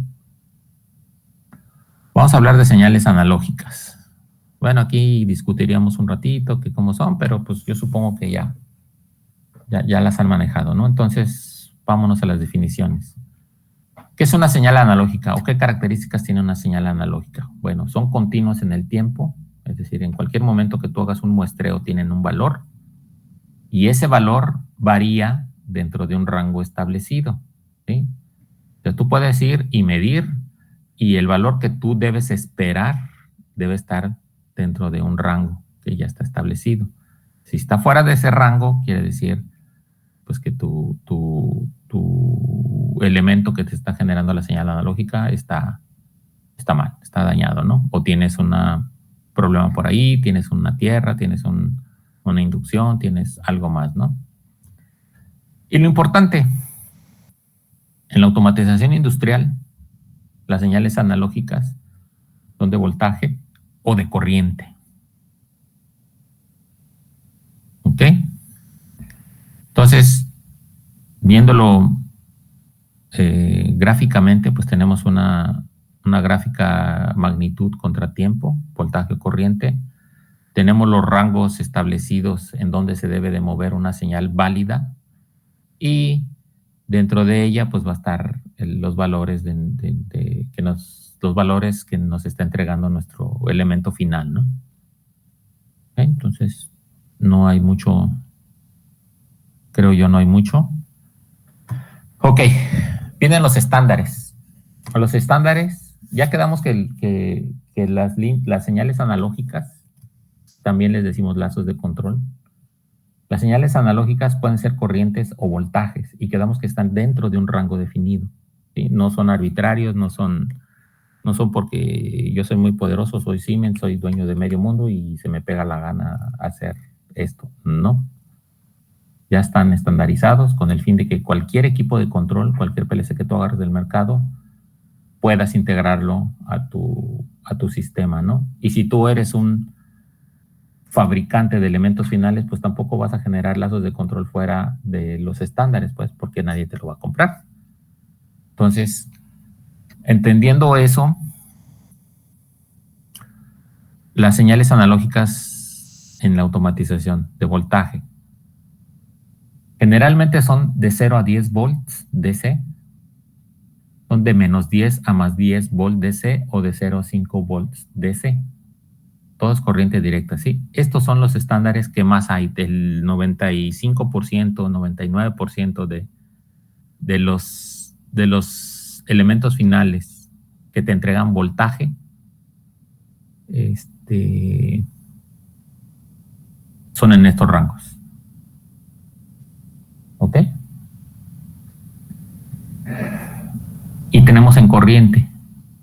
Vamos a hablar de señales analógicas. Bueno, aquí discutiríamos un ratito que cómo son, pero pues yo supongo que ya las han manejado, ¿no? Entonces, vámonos a las definiciones. ¿Qué es una señal analógica o qué características tiene una señal analógica? Bueno, son continuos en el tiempo, es decir, en cualquier momento que tú hagas un muestreo tienen un valor y ese valor varía dentro de un rango establecido, ¿sí? O sea, tú puedes ir y medir y el valor que tú debes esperar debe estar dentro de un rango que ya está establecido. Si está fuera de ese rango, quiere decir pues que tu elemento que te está generando la señal analógica está mal, está dañado, ¿no? O tienes un problema por ahí, tienes una tierra, tienes una inducción, tienes algo más, ¿no? Y lo importante, en la automatización industrial, las señales analógicas son de voltaje o de corriente. ¿Ok? Entonces, viéndolo gráficamente, pues tenemos una gráfica magnitud contra tiempo, voltaje o corriente. Tenemos los rangos establecidos en donde se debe de mover una señal válida y dentro de ella pues va a estar los valores los valores que nos está entregando nuestro elemento final, ¿no? ¿Okay? Entonces, no hay mucho, creo yo no hay mucho. Ok, vienen los estándares. Los estándares, ya quedamos que las señales analógicas, también les decimos lazos de control. Las señales analógicas pueden ser corrientes o voltajes y quedamos que están dentro de un rango definido, ¿sí? No son arbitrarios, no son porque yo soy muy poderoso, soy Siemens, soy dueño de medio mundo y se me pega la gana hacer esto. No. Ya están estandarizados con el fin de que cualquier equipo de control, cualquier PLC que tú agarres del mercado, puedas integrarlo a tu sistema, ¿no? Y si tú eres un fabricante de elementos finales, pues tampoco vas a generar lazos de control fuera de los estándares, pues, porque nadie te lo va a comprar. Entonces, entendiendo eso, las señales analógicas en la automatización de voltaje generalmente son de 0 a 10 volts DC, son de menos 10 a más 10 volts DC o de 0 a 5 volts DC. Todo es corriente directa, ¿sí? Estos son los estándares que más hay, del 95%, 99% de los elementos finales que te entregan voltaje, son en estos rangos. ¿Ok? Y tenemos en corriente.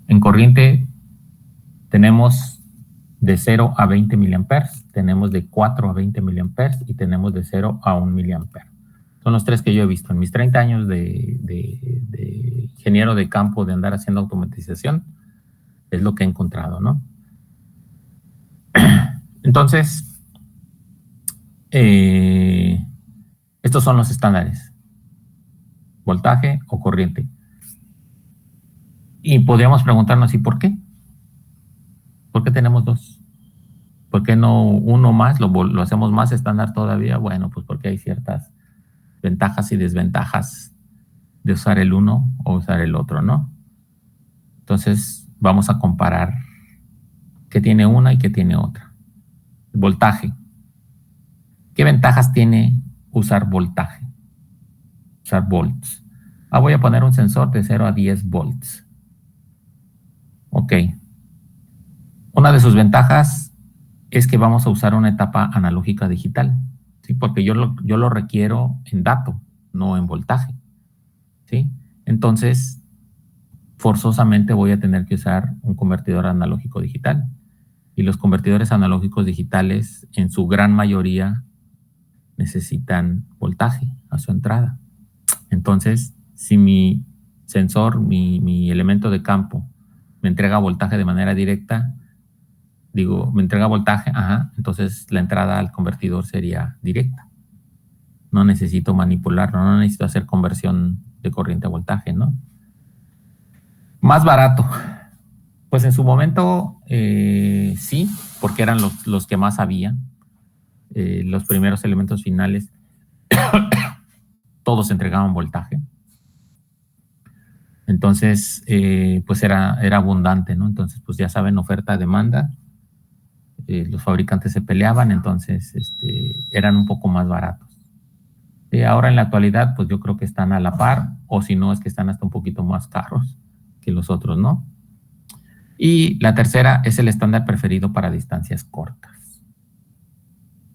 En corriente tenemos de 0 a 20 miliamperes, tenemos de 4 a 20 miliamperes y tenemos de 0 a 1 miliampere. Son los tres que yo he visto. En mis 30 años de ingeniero de campo, de andar haciendo automatización, es lo que he encontrado, ¿no? Entonces, estos son los estándares: voltaje o corriente. Y podríamos preguntarnos, ¿y por qué? ¿Por qué tenemos dos? ¿Por qué no uno más? ¿Lo hacemos más estándar todavía? Bueno, pues porque hay ciertas ventajas y desventajas de usar el uno o usar el otro, ¿no? Entonces, vamos a comparar qué tiene una y qué tiene otra. Voltaje. ¿Qué ventajas tiene usar voltaje? Usar volts. Voy a poner un sensor de 0 a 10 volts. Ok. Una de sus ventajas es que vamos a usar una etapa analógica digital, ¿sí? Porque yo lo requiero en dato, no en voltaje, ¿sí? Entonces, forzosamente voy a tener que usar un convertidor analógico digital. Y los convertidores analógicos digitales, en su gran mayoría, necesitan voltaje a su entrada. Entonces, si mi sensor, mi elemento de campo, me entrega voltaje de manera directa, me entrega voltaje, entonces la entrada al convertidor sería directa. No necesito manipularlo, no necesito hacer conversión de corriente a voltaje, ¿no? Más barato. Pues en su momento, sí, porque eran los que más había. Los primeros elementos finales, todos entregaban voltaje. Entonces, pues era abundante, ¿no? Entonces, pues ya saben, oferta-demanda. Los fabricantes se peleaban, entonces eran un poco más baratos. Ahora en la actualidad, pues yo creo que están a la par, o si no, es que están hasta un poquito más caros que los otros, ¿no? Y la tercera es el estándar preferido para distancias cortas.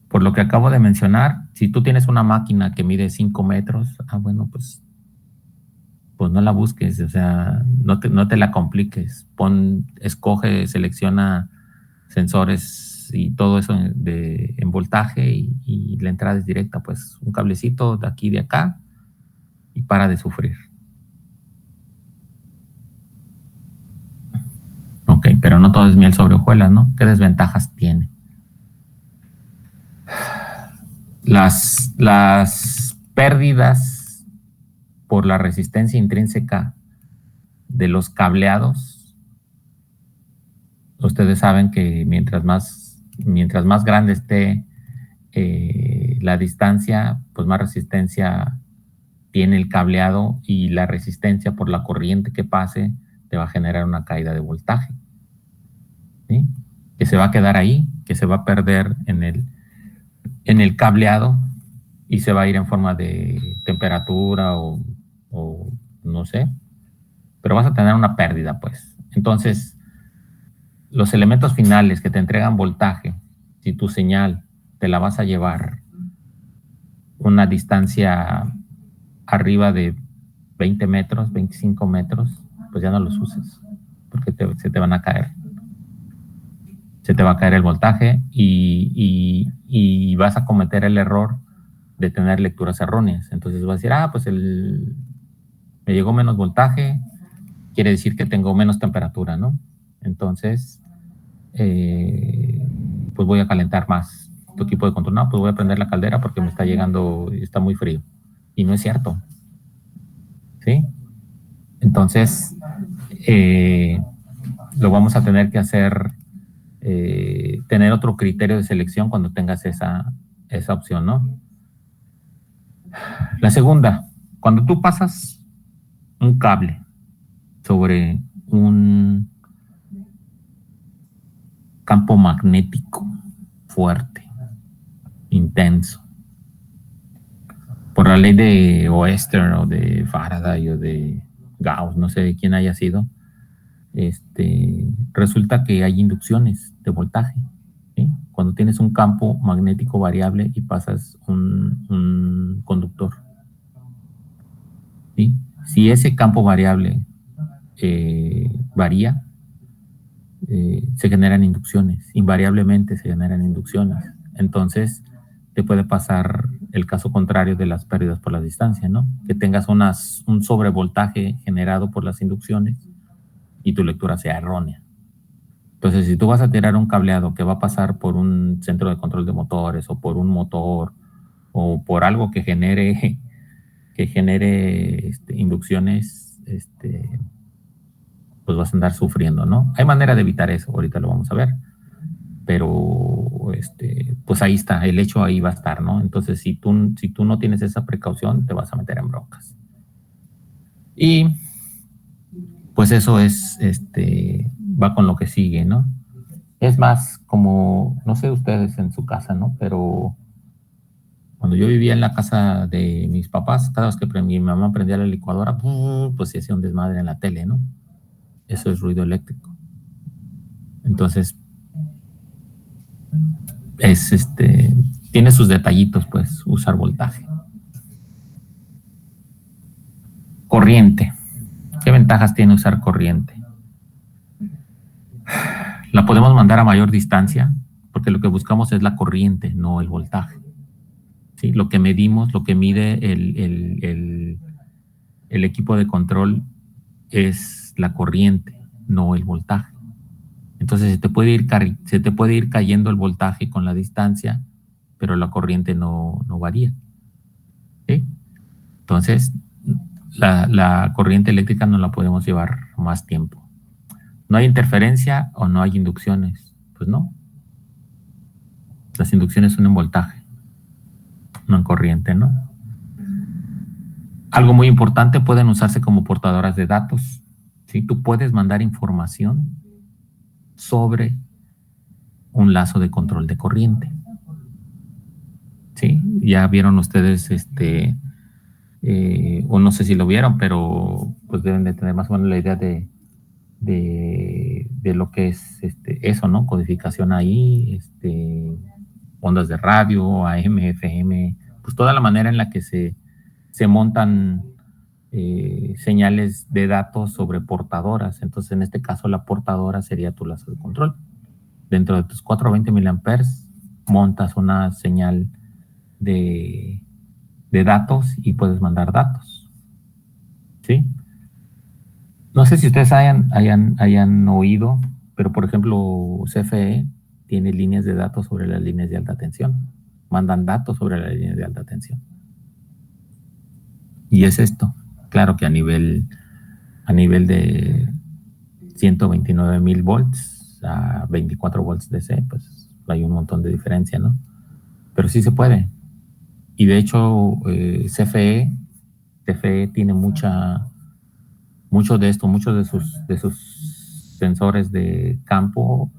Por lo que acabo de mencionar, si tú tienes una máquina que mide 5 metros, bueno, pues no la busques, o sea, no te la compliques. Escoge, selecciona sensores y todo eso en voltaje y la entrada es directa, pues un cablecito de aquí, de acá, y para de sufrir. Ok, pero no todo es miel sobre hojuelas, ¿no? ¿Qué desventajas tiene? Las pérdidas por la resistencia intrínseca de los cableados, ustedes saben que mientras más grande esté la distancia, pues más resistencia tiene el cableado, y la resistencia por la corriente que pase te va a generar una caída de voltaje, ¿sí? Que se va a quedar ahí, que se va a perder en el cableado y se va a ir en forma de temperatura o no sé, pero vas a tener una pérdida, pues. Entonces, los elementos finales que te entregan voltaje, si tu señal te la vas a llevar una distancia arriba de 20 metros, 25 metros, pues ya no los uses, porque se te van a caer. Se te va a caer el voltaje y vas a cometer el error de tener lecturas erróneas. Entonces vas a decir, pues me llegó menos voltaje, quiere decir que tengo menos temperatura, ¿no? Entonces, pues voy a calentar más tu equipo de control. No, pues voy a prender la caldera porque me está llegando, está muy frío. Y no es cierto, ¿sí? Entonces, lo vamos a tener que hacer, tener otro criterio de selección cuando tengas esa opción, ¿no? La segunda, cuando tú pasas un cable sobre un campo magnético fuerte, intenso, por la ley de Oester o de Faraday o de Gauss, no sé de quién haya sido, resulta que hay inducciones de voltaje, ¿sí? Cuando tienes un campo magnético variable y pasas un conductor, ¿sí? Si ese campo variable varía, se generan inducciones, invariablemente se generan inducciones. Entonces, te puede pasar el caso contrario de las pérdidas por la distancia, ¿no? Que tengas un sobrevoltaje generado por las inducciones y tu lectura sea errónea. Entonces, si tú vas a tirar un cableado que va a pasar por un centro de control de motores o por un motor o por algo que genere inducciones, pues vas a andar sufriendo, ¿no? Hay manera de evitar eso, ahorita lo vamos a ver, pero pues ahí está, el hecho ahí va a estar, ¿no? Entonces, si tú no tienes esa precaución, te vas a meter en broncas. Y pues eso es, va con lo que sigue, ¿no? Es más, como, no sé ustedes en su casa, ¿no? Pero cuando yo vivía en la casa de mis papás, cada vez que mi mamá prendía la licuadora, pues se hacía un desmadre en la tele, ¿no? Eso es ruido eléctrico. Entonces, tiene sus detallitos, pues, usar voltaje. Corriente. ¿Qué ventajas tiene usar corriente? La podemos mandar a mayor distancia, porque lo que buscamos es la corriente, no el voltaje. ¿Sí? Lo que medimos, lo que mide el equipo de control es la corriente, no el voltaje. Entonces se te puede ir cayendo el voltaje con la distancia, pero la corriente no varía. ¿Sí? Entonces, la corriente eléctrica no la podemos llevar más tiempo. ¿No hay interferencia o no hay inducciones? Pues no. Las inducciones son en voltaje, no en corriente, ¿no? Algo muy importante, pueden usarse como portadoras de datos. ¿Sí? Tú puedes mandar información sobre un lazo de control de corriente. ¿Sí? Ya vieron ustedes, o no sé si lo vieron, pero pues deben de tener más o menos la idea de lo que es eso, ¿no? Codificación ahí, ondas de radio, AM, FM, pues toda la manera en la que se montan señales de datos sobre portadoras. Entonces, en este caso, la portadora sería tu lazo de control. Dentro de tus 420 miliamperes, montas una señal de datos y puedes mandar datos. ¿Sí? No sé si ustedes hayan oído, pero por ejemplo, CFE tiene líneas de datos sobre las líneas de alta tensión. Mandan datos sobre las líneas de alta tensión. Y es esto. Claro que a nivel de 129,000 volts a 24 volts DC, pues hay un montón de diferencia, ¿no? Pero sí se puede. Y de hecho, CFE tiene mucho de esto, muchos de sus sensores de campo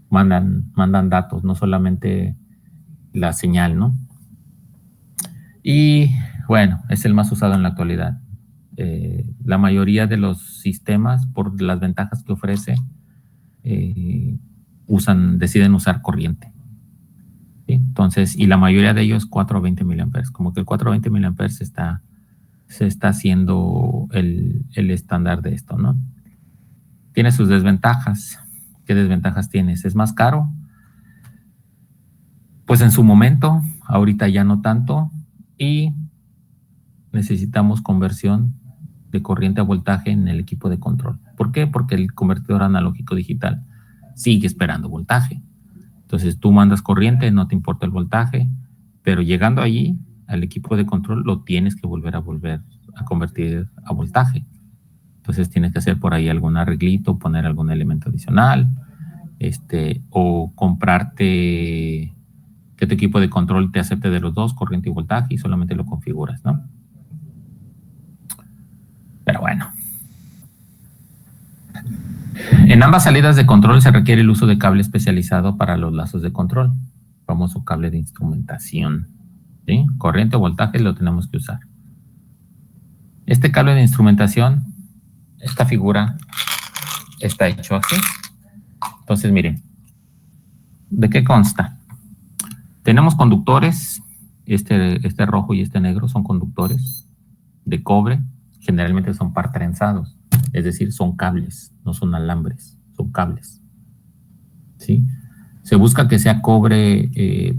mandan datos, no solamente la señal, ¿no? Y bueno, es el más usado en la actualidad. La mayoría de los sistemas, por las ventajas que ofrece, deciden usar corriente. ¿Sí? Entonces, y la mayoría de ellos 420 miliamperes, como que el 420 miliamperes se está haciendo el estándar de esto, ¿no? Tiene sus desventajas. ¿Qué desventajas tienes? ¿Es más caro? Pues en su momento, ahorita ya no tanto, y necesitamos conversión de corriente a voltaje en el equipo de control. ¿Por qué? Porque el convertidor analógico digital sigue esperando voltaje. Entonces tú mandas corriente, no te importa el voltaje, pero llegando allí al equipo de control lo tienes que volver a convertir a voltaje. Entonces tienes que hacer por ahí algún arreglito, poner algún elemento adicional, o comprarte que tu equipo de control te acepte de los dos, corriente y voltaje, y solamente lo configuras, ¿no? Pero bueno. En ambas salidas de control se requiere el uso de cable especializado para los lazos de control, famoso cable de instrumentación. ¿Sí? Corriente o voltaje lo tenemos que usar. Este cable de instrumentación, esta figura está hecho así. Entonces, miren, ¿de qué consta? Tenemos conductores, este rojo y este negro son conductores de cobre, generalmente son par trenzados, es decir, son cables, no son alambres, son cables, ¿sí? Se busca que sea cobre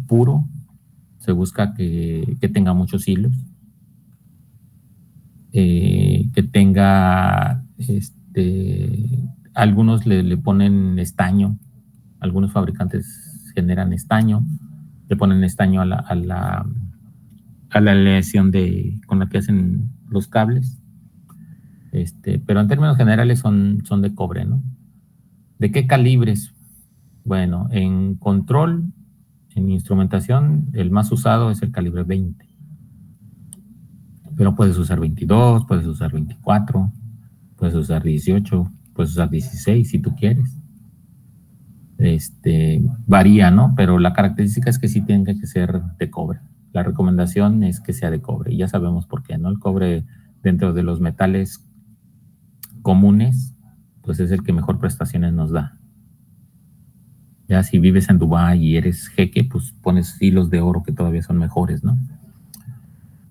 puro, se busca que tenga muchos hilos, que tenga, algunos le ponen estaño, algunos fabricantes generan estaño, le ponen estaño a la aleación con la que hacen los cables, pero en términos generales son de cobre, ¿no? ¿De qué calibres? Bueno, en control, en instrumentación, el más usado es el calibre 20. Pero puedes usar 22, puedes usar 24, puedes usar 18, puedes usar 16 si tú quieres. Varía, ¿no? Pero la característica es que sí tiene que ser de cobre. La recomendación es que sea de cobre. Y ya sabemos por qué, ¿no? El cobre, dentro de los metales comunes, pues es el que mejor prestaciones nos da. Ya si vives en Dubái y eres jeque, pues pones hilos de oro que todavía son mejores, ¿no?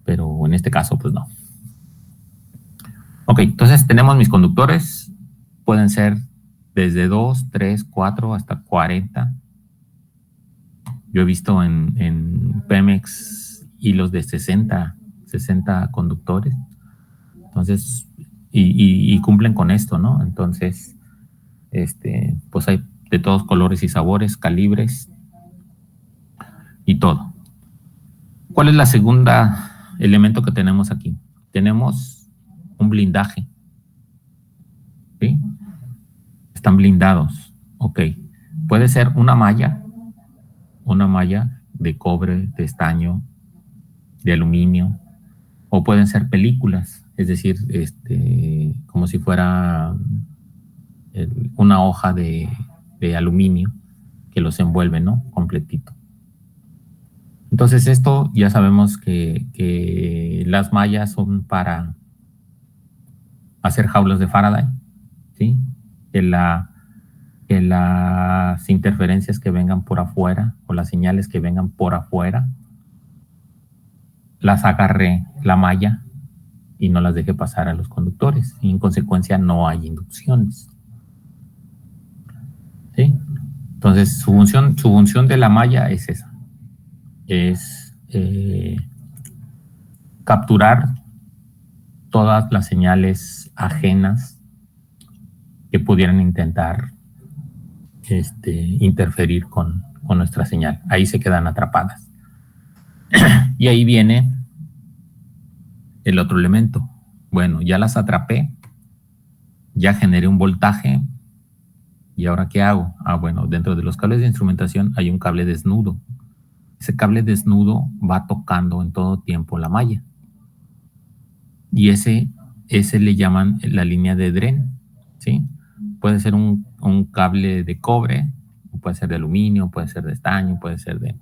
Pero en este caso, pues no. Ok, entonces tenemos mis conductores. Pueden ser desde 2, 3, 4 hasta 40. Yo he visto en Pemex hilos de 60 conductores. Entonces, y cumplen con esto, ¿no? Entonces, pues hay de todos colores y sabores, calibres y todo. ¿Cuál es la segunda elemento que tenemos aquí? Tenemos un blindaje, ¿sí? Están blindados, ok. Puede ser una malla de cobre, de estaño, de aluminio, o pueden ser películas, es decir, como si fuera una hoja de aluminio que los envuelve, ¿no? Completito. Entonces esto ya sabemos que las mallas son para hacer jaulas de Faraday, ¿sí? Que las interferencias que vengan por afuera o las señales que vengan por afuera las agarre la malla y no las deje pasar a los conductores. Y en consecuencia no hay inducciones, ¿sí? Entonces su función de la malla es esa. Es capturar todas las señales ajenas que pudieran intentar interferir con nuestra señal. Ahí se quedan atrapadas. Y ahí viene el otro elemento. Bueno, ya las atrapé, ya generé un voltaje, ¿y ahora qué hago? Bueno, dentro de los cables de instrumentación hay un cable desnudo. Ese cable desnudo va tocando en todo tiempo la malla. Y ese le llaman la línea de Dren, ¿sí? Puede ser un cable de cobre, puede ser de aluminio, puede ser de estaño, puede ser de...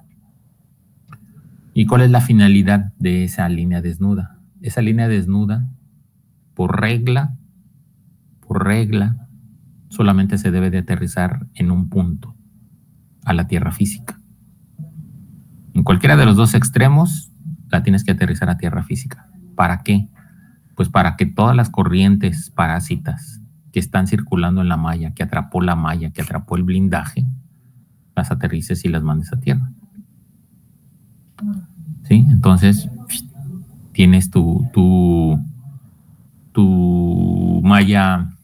¿Y cuál es la finalidad de esa línea desnuda? Esa línea desnuda, por regla, solamente se debe de aterrizar en un punto, a la tierra física. En cualquiera de los dos extremos, la tienes que aterrizar a tierra física. ¿Para qué? Pues para que todas las corrientes parásitas que están circulando en la malla, que atrapó la malla, que atrapó el blindaje, las aterrices y las mandes a tierra. ¿Sí? Entonces, tienes tu malla,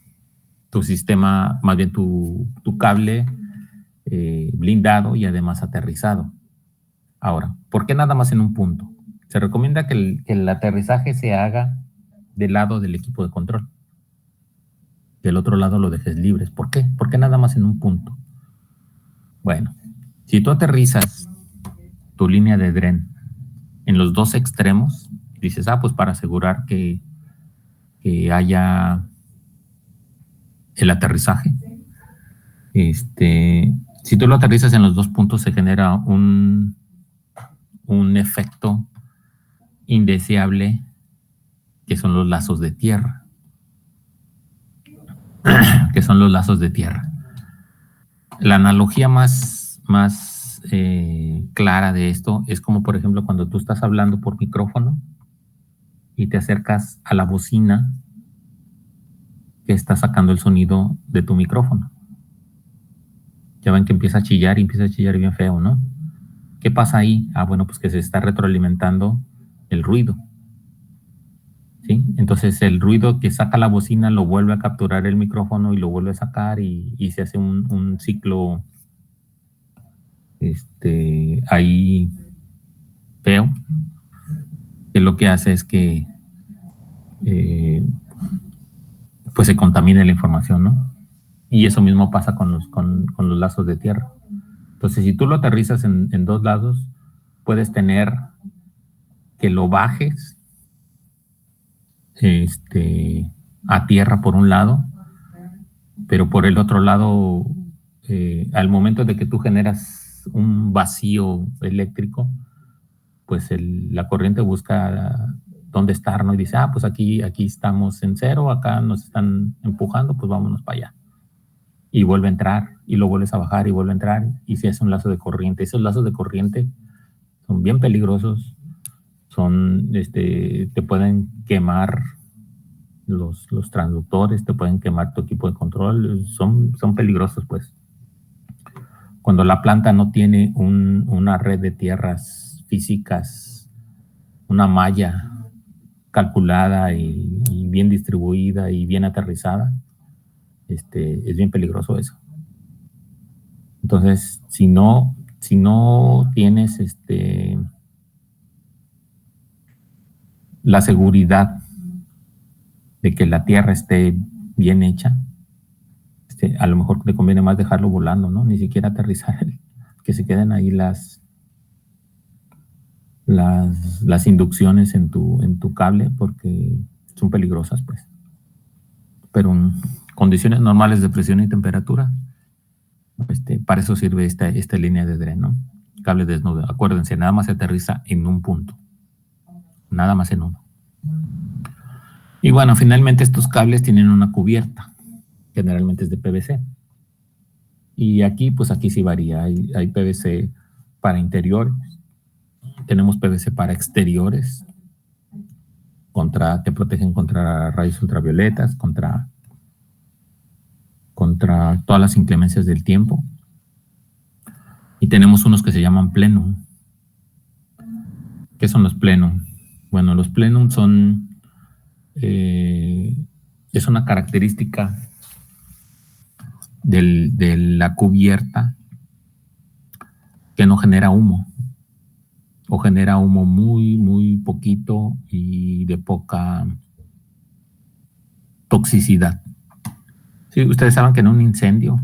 tu sistema, más bien tu cable blindado y además aterrizado. Ahora, ¿por qué nada más en un punto? Se recomienda que el aterrizaje se haga del lado del equipo de control. Del otro lado lo dejes libres. ¿Por qué? ¿Por qué nada más en un punto? Bueno, si tú aterrizas tu línea de Dren en los dos extremos, dices, pues para asegurar que haya el aterrizaje, si tú lo aterrizas en los dos puntos se genera un efecto indeseable que son los lazos de tierra. La analogía más clara de esto es como, por ejemplo, cuando tú estás hablando por micrófono y te acercas a la bocina que está sacando el sonido de tu micrófono. Ya ven que empieza a chillar y empieza a chillar bien feo, ¿no? ¿Qué pasa ahí? Ah, bueno, pues que se está retroalimentando el ruido, ¿sí? Entonces el ruido que saca la bocina lo vuelve a capturar el micrófono y lo vuelve a sacar y se hace un ciclo ahí feo, que lo que hace es que pues se contamine la información, ¿no? Y eso mismo pasa con los lazos de tierra. Entonces, si tú lo aterrizas en dos lados, puedes tener que lo bajes a tierra por un lado, pero por el otro lado, al momento de que tú generas un vacío eléctrico, pues la corriente busca dónde estar, ¿no? Y dice, ah, pues aquí estamos en cero, acá nos están empujando, pues vámonos para allá. Y vuelve a entrar, y lo vuelves a bajar, y vuelve a entrar, y se hace un lazo de corriente. Esos lazos de corriente son bien peligrosos, te pueden quemar los transductores, te pueden quemar tu equipo de control, son peligrosos, pues. Cuando la planta no tiene una red de tierras físicas, una malla calculada y bien distribuida y bien aterrizada, es bien peligroso eso. Entonces, si no tienes la seguridad de que la tierra esté bien hecha, a lo mejor te conviene más dejarlo volando, ¿no? Ni siquiera aterrizar, que se queden ahí las inducciones en tu cable, porque son peligrosas, pues. Pero en condiciones normales de presión y temperatura, para eso sirve esta línea de DRE, ¿no? Cable desnudo. Acuérdense, nada más se aterriza en un punto. Nada más en uno. Y bueno, finalmente estos cables tienen una cubierta. Generalmente es de PVC. Y aquí, pues aquí sí varía. Hay PVC para interiores. Tenemos PVC para exteriores, que protegen contra rayos ultravioletas, contra todas las inclemencias del tiempo. Y tenemos unos que se llaman plenum. ¿Qué son los plenum? Bueno, los plenum es una característica de la cubierta que no genera humo, o genera humo muy, muy poquito y de poca toxicidad. Sí, ustedes saben que en un incendio,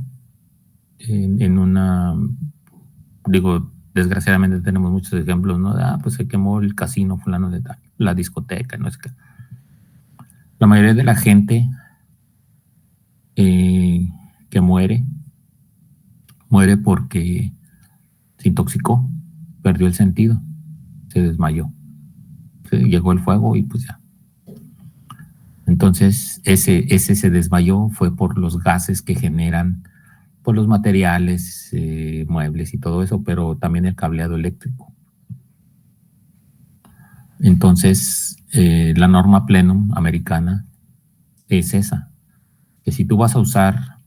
desgraciadamente tenemos muchos ejemplos, ¿no? Pues se quemó el casino fulano de tal, la discoteca, ¿no? Es que la mayoría de la gente que muere porque se intoxicó, perdió el sentido, se desmayó, llegó el fuego y pues ya. Entonces, ese se desmayó fue por los gases que generan por los materiales, muebles y todo eso, pero también el cableado eléctrico. Entonces, la norma plenum americana es esa, que si tú vas a usar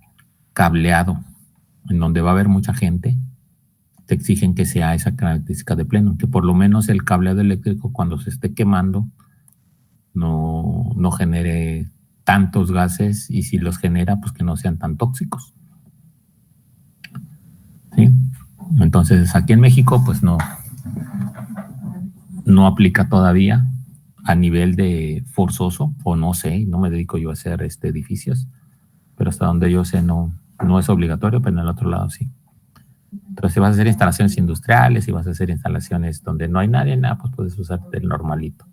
cableado en donde va a haber mucha gente, te exigen que sea esa característica de plenum, que por lo menos el cableado eléctrico cuando se esté quemando no genere tantos gases, y si los genera, pues que no sean tan tóxicos. ¿Sí? Entonces, aquí en México, pues no aplica todavía a nivel de forzoso, o no sé, no me dedico yo a hacer edificios, pero hasta donde yo sé no es obligatorio, pero en el otro lado sí. Entonces, si vas a hacer instalaciones industriales, si vas a hacer instalaciones donde no hay nadie, pues puedes usar el normalito.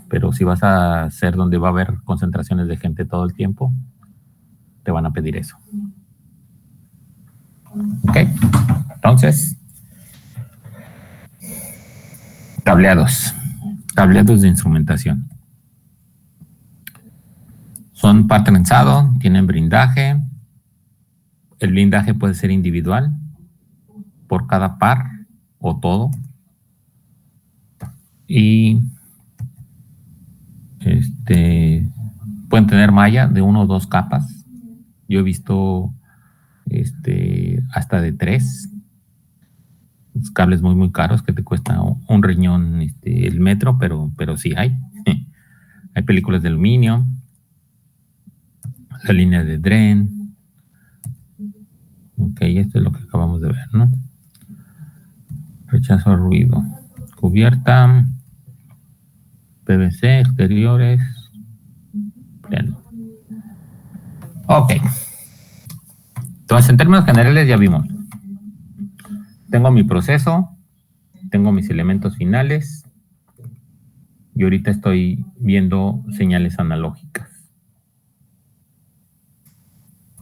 Pero si vas a hacer donde va a haber concentraciones de gente todo el tiempo, te van a pedir eso. Ok, entonces, cableados de instrumentación. Son par trenzado, tienen blindaje. El blindaje puede ser individual, por cada par o todo. Y pueden tener malla de 1 o 2 capas. Yo he visto hasta de 3. Los cables muy caros que te cuesta un riñón el metro, pero sí hay. Hay películas de aluminio, la línea de Dren. Ok, esto es lo que acabamos de ver, ¿no? Rechazo al ruido. Cubierta, PVC, exteriores. Bien. Ok. Entonces, en términos generales ya vimos. Tengo mi proceso, tengo mis elementos finales y ahorita estoy viendo señales analógicas.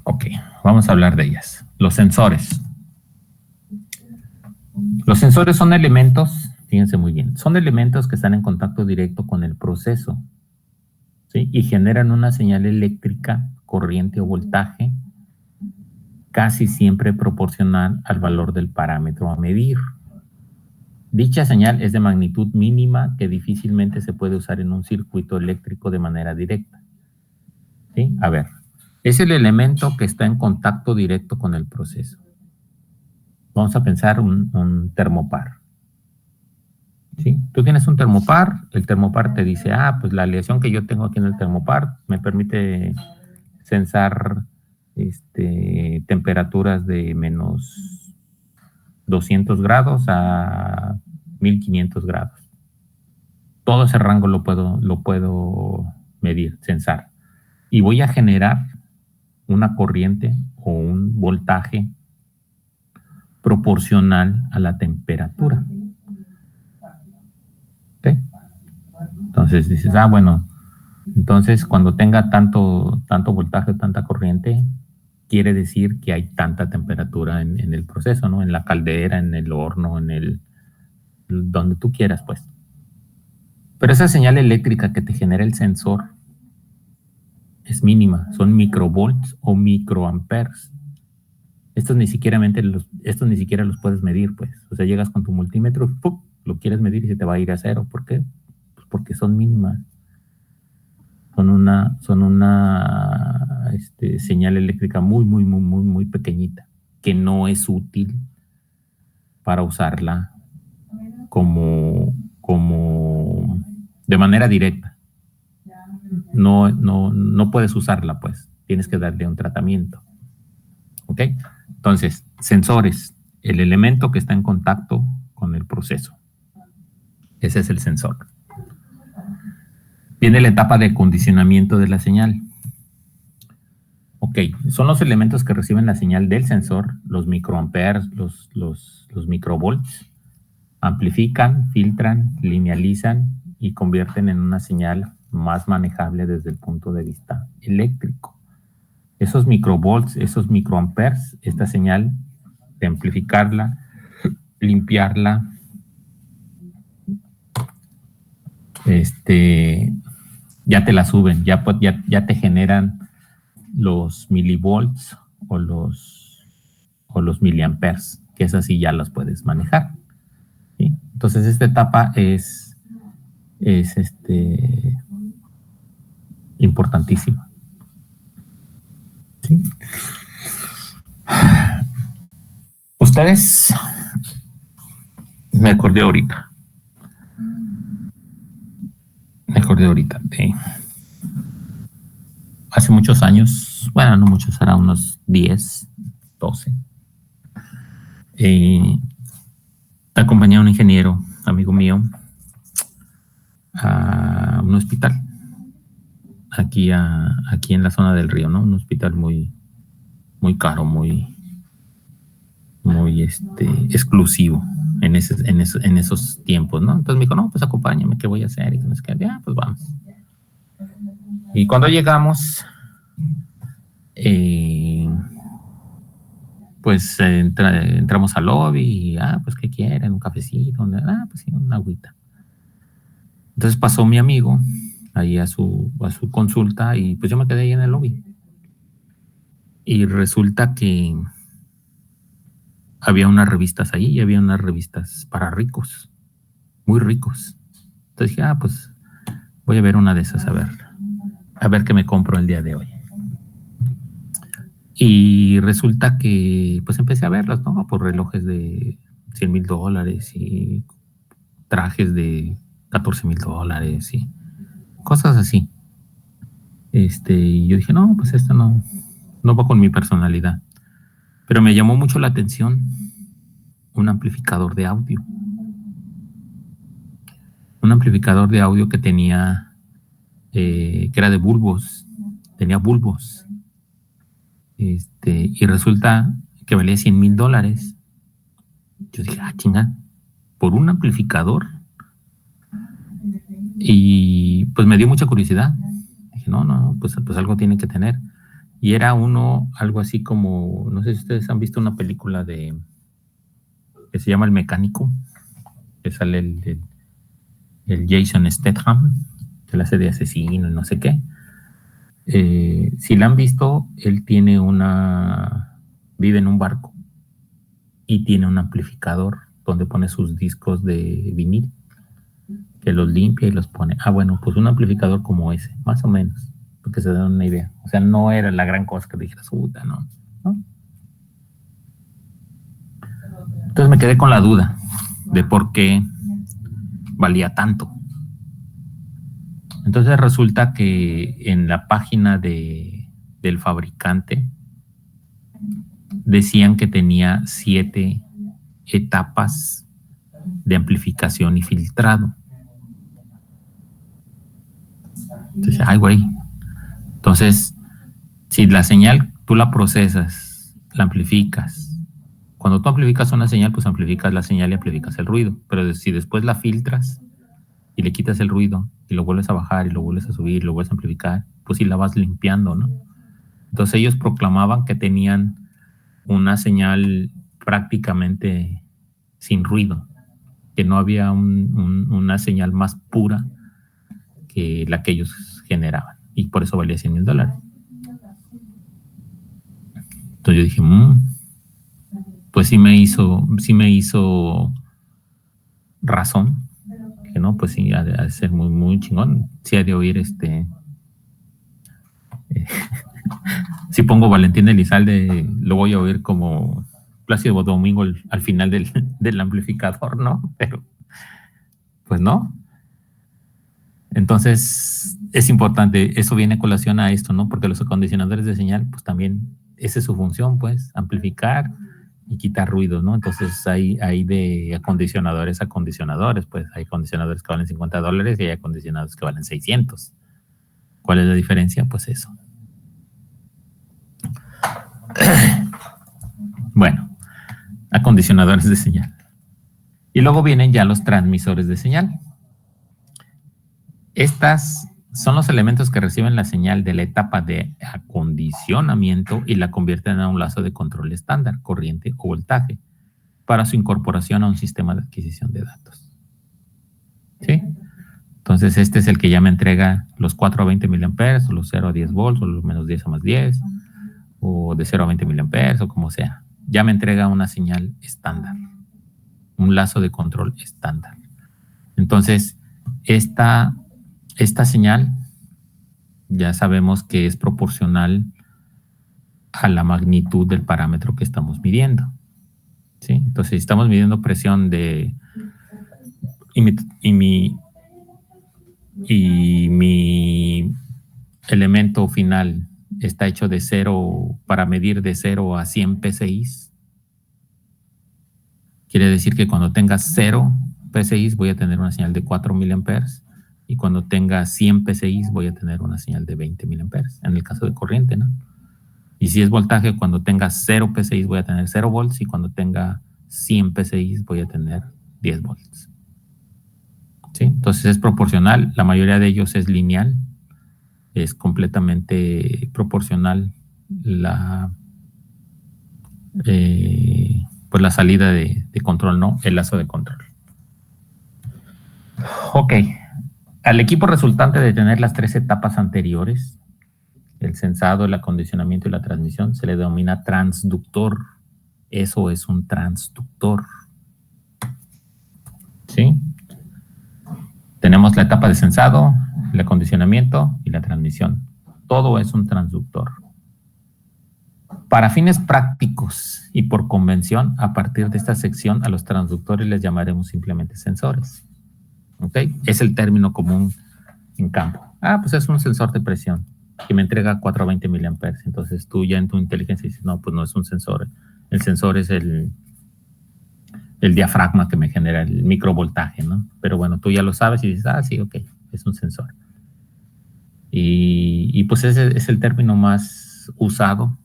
Ok, vamos a hablar de ellas. Los sensores. Los sensores son elementos, fíjense muy bien, son elementos que están en contacto directo con el proceso, ¿sí? Y generan una señal eléctrica, corriente o voltaje, casi siempre proporcional al valor del parámetro a medir. Dicha señal es de magnitud mínima que difícilmente se puede usar en un circuito eléctrico de manera directa. ¿Sí? A ver, es el elemento que está en contacto directo con el proceso. Vamos a pensar un termopar. ¿Sí? Tú tienes un termopar, el termopar te dice, pues la aleación que yo tengo aquí en el termopar me permite sensar temperaturas de menos 200 grados a 1500 grados. Todo ese rango lo puedo medir, sensar. Y voy a generar una corriente o un voltaje proporcional a la temperatura. ¿Okay? Entonces dices, bueno, entonces cuando tenga tanto voltaje, tanta corriente, quiere decir que hay tanta temperatura en el proceso, ¿no? En la caldera, en el horno, donde tú quieras, pues. Pero esa señal eléctrica que te genera el sensor es mínima, son microvolts o microamperes. Estos ni siquiera los puedes medir, pues. O sea, llegas con tu multímetro, ¡pum!, lo quieres medir y se te va a ir a cero. ¿Por qué? Pues porque son mínimas. Son una señal eléctrica muy pequeñita, que no es útil para usarla como de manera directa. No puedes usarla, pues. Tienes que darle un tratamiento. ¿Ok? Entonces, sensores, el elemento que está en contacto con el proceso. Ese es el sensor. Viene la etapa de condicionamiento de la señal. Ok, son los elementos que reciben la señal del sensor, los microamperes, los microvolts, amplifican, filtran, linealizan y convierten en una señal más manejable desde el punto de vista eléctrico. Esos microvolts, esos microamperes, esta señal de amplificarla, limpiarla, ya te la suben, ya te generan los milivolts o los miliamperes, que esas sí ya las puedes manejar. ¿Sí? Entonces esta etapa es importantísima. ¿Sí? Ustedes, me acordé ahorita de hace muchos años, bueno, no muchos, será unos 10, 12. Acompañé a un ingeniero, amigo mío, a un hospital aquí en la zona del río, ¿no? Un hospital muy caro, muy exclusivo en esos tiempos, ¿no? Entonces me dijo, no, pues acompáñame, ¿qué voy a hacer? Y pues vamos. Y cuando llegamos, pues entramos al lobby y, pues, ¿qué quieren? ¿Un cafecito? Pues sí, una agüita. Entonces pasó mi amigo ahí a su consulta y pues yo me quedé ahí en el lobby. Y resulta que había unas revistas ahí y había unas revistas para ricos, muy ricos. Entonces dije, pues voy a ver una de esas, a ver qué me compro el día de hoy. Y resulta que pues empecé a verlas, ¿no? Por relojes de $100,000 y trajes de $14,000 y cosas así. Y yo dije, no, pues esto no va con mi personalidad. Pero me llamó mucho la atención un amplificador de audio. Un amplificador de audio que tenía, que era de bulbos. Tenía bulbos. Y resulta que valía $100,000. Yo dije, chinga, por un amplificador. Y pues me dio mucha curiosidad. Dije, no, pues algo tiene que tener. Y era algo así como, no sé si ustedes han visto una película que se llama El Mecánico, que sale el Jason Statham, que la hace de asesino y no sé qué. Si la han visto, él vive en un barco y tiene un amplificador donde pone sus discos de vinil, que los limpia y los pone. Bueno, pues un amplificador como ese, más o menos, porque se dan una idea. O sea, no era la gran cosa que dijeras, puta, ¿no? Entonces me quedé con la duda de por qué valía tanto. Entonces resulta que en la página del fabricante decían que tenía 7 etapas de amplificación y filtrado. Entonces, güey. Entonces, si la señal tú la procesas, la amplificas. Cuando tú amplificas una señal, pues amplificas la señal y amplificas el ruido. Pero si después la filtras y le quitas el ruido y lo vuelves a bajar y lo vuelves a subir y lo vuelves a amplificar, pues sí la vas limpiando, ¿no? Entonces ellos proclamaban que tenían una señal prácticamente sin ruido, que no había una señal más pura que la que ellos generaban, y por eso valía $100,000. Entonces yo dije, pues sí me hizo razón, que no, pues sí, ha de ser muy, muy chingón. Sí ha de oír si pongo Valentín Elizalde, lo voy a oír como Plácido Domingo al final del amplificador, ¿no? Pero, pues no. Entonces, es importante, eso viene a colación a esto, ¿no? Porque los acondicionadores de señal, pues también, esa es su función, pues, amplificar y quitar ruido, ¿no? Entonces, hay de acondicionadores a acondicionadores, pues, hay acondicionadores que valen $50 y hay acondicionadores que valen 600. ¿Cuál es la diferencia? Pues eso. Bueno, acondicionadores de señal. Y luego vienen ya los transmisores de señal. Estas son los elementos que reciben la señal de la etapa de acondicionamiento y la convierten a un lazo de control estándar, corriente o voltaje, para su incorporación a un sistema de adquisición de datos. ¿Sí? Entonces, este es el que ya me entrega los 4 a 20 miliamperes, o los 0 a 10 volts, o los menos 10 a más 10, o de 0 a 20 miliamperes, o como sea. Ya me entrega una señal estándar, un lazo de control estándar. Entonces, esta señal ya sabemos que es proporcional a la magnitud del parámetro que estamos midiendo. ¿Sí? Entonces, si estamos midiendo presión y mi elemento final está hecho de 0 para medir de 0 a 100 PSI, quiere decir que cuando tenga 0 PSI voy a tener una señal de 4 miliamperes, y cuando tenga 100 PSI voy a tener una señal de 20 miliamperes, en el caso de corriente, ¿no? Y si es voltaje, cuando tenga 0 PSI voy a tener 0 volts, y cuando tenga 100 PSI voy a tener 10 volts. ¿Sí? Entonces es proporcional, la mayoría de ellos es lineal, es completamente proporcional pues la salida de control, ¿no? El lazo de control. Ok. Al equipo resultante de tener las 3 etapas anteriores, el sensado, el acondicionamiento y la transmisión, se le denomina transductor. Eso es un transductor. ¿Sí? Tenemos la etapa de sensado, el acondicionamiento y la transmisión. Todo es un transductor. Para fines prácticos y por convención, a partir de esta sección, a los transductores les llamaremos simplemente sensores. ¿Ok? Es el término común en campo. Pues es un sensor de presión que me entrega 420 miliamperes. Entonces tú ya en tu inteligencia dices, no, pues no es un sensor. El sensor es el diafragma que me genera el microvoltaje, ¿no? Pero bueno, tú ya lo sabes y dices, sí, ok, es un sensor. Y pues ese es el término más usado,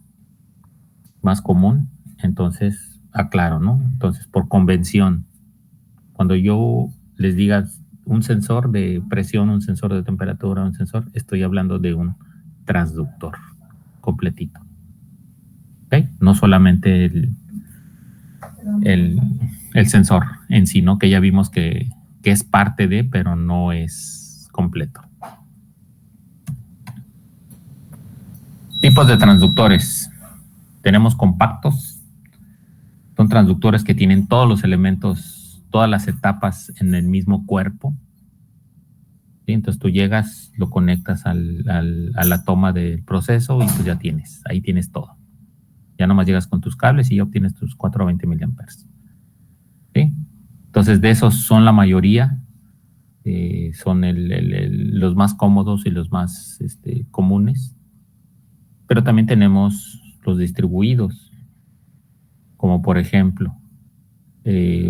más común. Entonces, aclaro, ¿no? Entonces, por convención, cuando yo les diga un sensor de presión, un sensor de temperatura, un sensor, estoy hablando de un transductor completito. ¿Ok? No solamente el sensor en sí, ¿no? Que ya vimos que es parte de, pero no es completo. Tipos de transductores. Tenemos compactos. Son transductores que tienen todos los elementos, todas las etapas en el mismo cuerpo. ¿Sí? Entonces tú llegas, lo conectas a la toma del proceso y pues ya tienes, ahí tienes todo. Ya nomás llegas con tus cables y ya obtienes tus 420 miliamperes. ¿Sí? Entonces de esos son la mayoría, son los más cómodos y los más comunes. Pero también tenemos los distribuidos, como por ejemplo,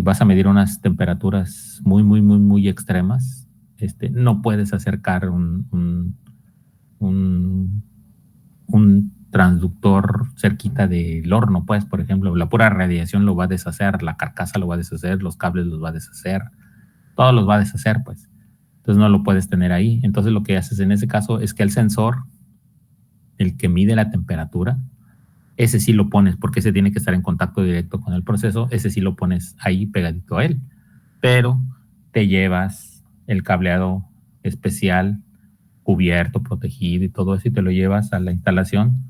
vas a medir unas temperaturas muy, muy, muy, muy extremas. No puedes acercar un transductor cerquita del horno, pues, por ejemplo, la pura radiación lo va a deshacer, la carcasa lo va a deshacer, los cables los va a deshacer, todo los va a deshacer, pues. Entonces no lo puedes tener ahí. Entonces lo que haces en ese caso es que el sensor, el que mide la temperatura, ese sí lo pones, porque ese tiene que estar en contacto directo con el proceso, ese sí lo pones ahí pegadito a él, pero te llevas el cableado especial, cubierto, protegido y todo eso, y te lo llevas a la instalación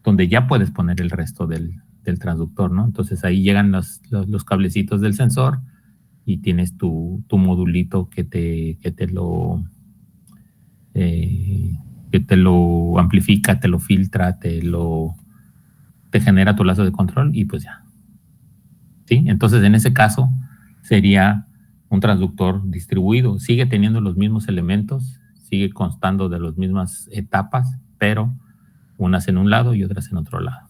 donde ya puedes poner el resto del transductor, ¿no? Entonces ahí llegan los cablecitos del sensor y tienes tu modulito que te lo amplifica, te lo filtra, te genera tu lazo de control y pues ya. ¿Sí? Entonces, en ese caso, sería un transductor distribuido. Sigue teniendo los mismos elementos, sigue constando de las mismas etapas, pero unas en un lado y otras en otro lado.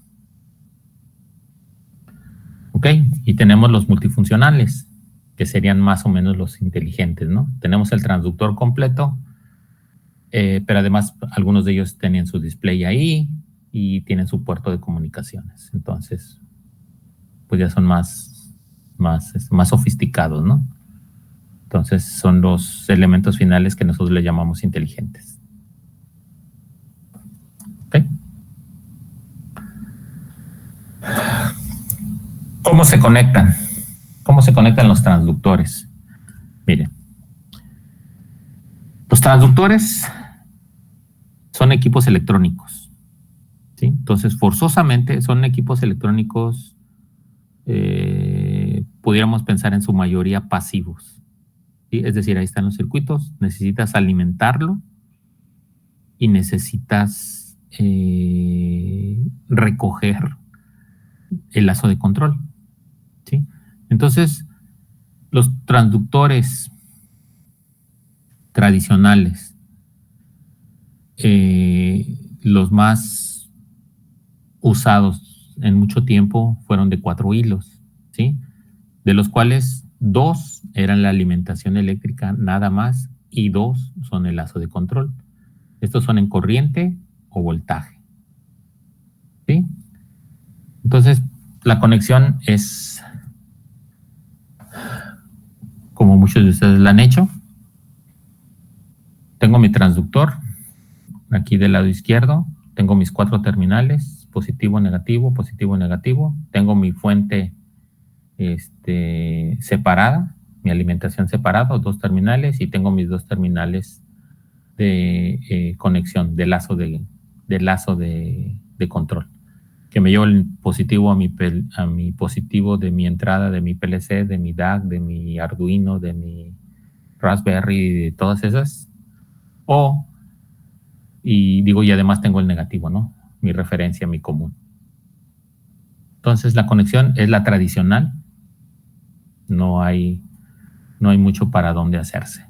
¿Ok? Y tenemos los multifuncionales, que serían más o menos los inteligentes, ¿no? Tenemos el transductor completo, pero además algunos de ellos tienen su display ahí y tienen su puerto de comunicaciones. Entonces, pues ya son más sofisticados, ¿no? Entonces son los elementos finales que nosotros le llamamos inteligentes. ¿Ok? ¿Cómo se conectan? ¿Cómo se conectan los transductores? Miren, los transductores son equipos electrónicos, ¿sí? Entonces, forzosamente son equipos electrónicos, pudiéramos pensar en su mayoría pasivos, ¿sí? Es decir, ahí están los circuitos, necesitas alimentarlo y necesitas recoger el lazo de control, ¿sí? Entonces, los transductores tradicionales, los más usados en mucho tiempo fueron de 4 hilos, ¿sí? De los cuales 2 eran la alimentación eléctrica nada más y 2 son el lazo de control. Estos son en corriente o voltaje, ¿sí? Entonces, la conexión es como muchos de ustedes la han hecho. Tengo mi transductor aquí del lado izquierdo, tengo mis 4 terminales, positivo, negativo, positivo, negativo. Tengo mi fuente separada, mi alimentación separada, 2 terminales, y tengo mis 2 terminales de conexión, de lazo de control, que me llevo el positivo a mi positivo de mi entrada, de mi PLC, de mi DAC, de mi Arduino, de mi Raspberry, de todas esas. Y además tengo el negativo, ¿no? Mi referencia, mi común. Entonces la conexión es la tradicional, no hay mucho para dónde hacerse.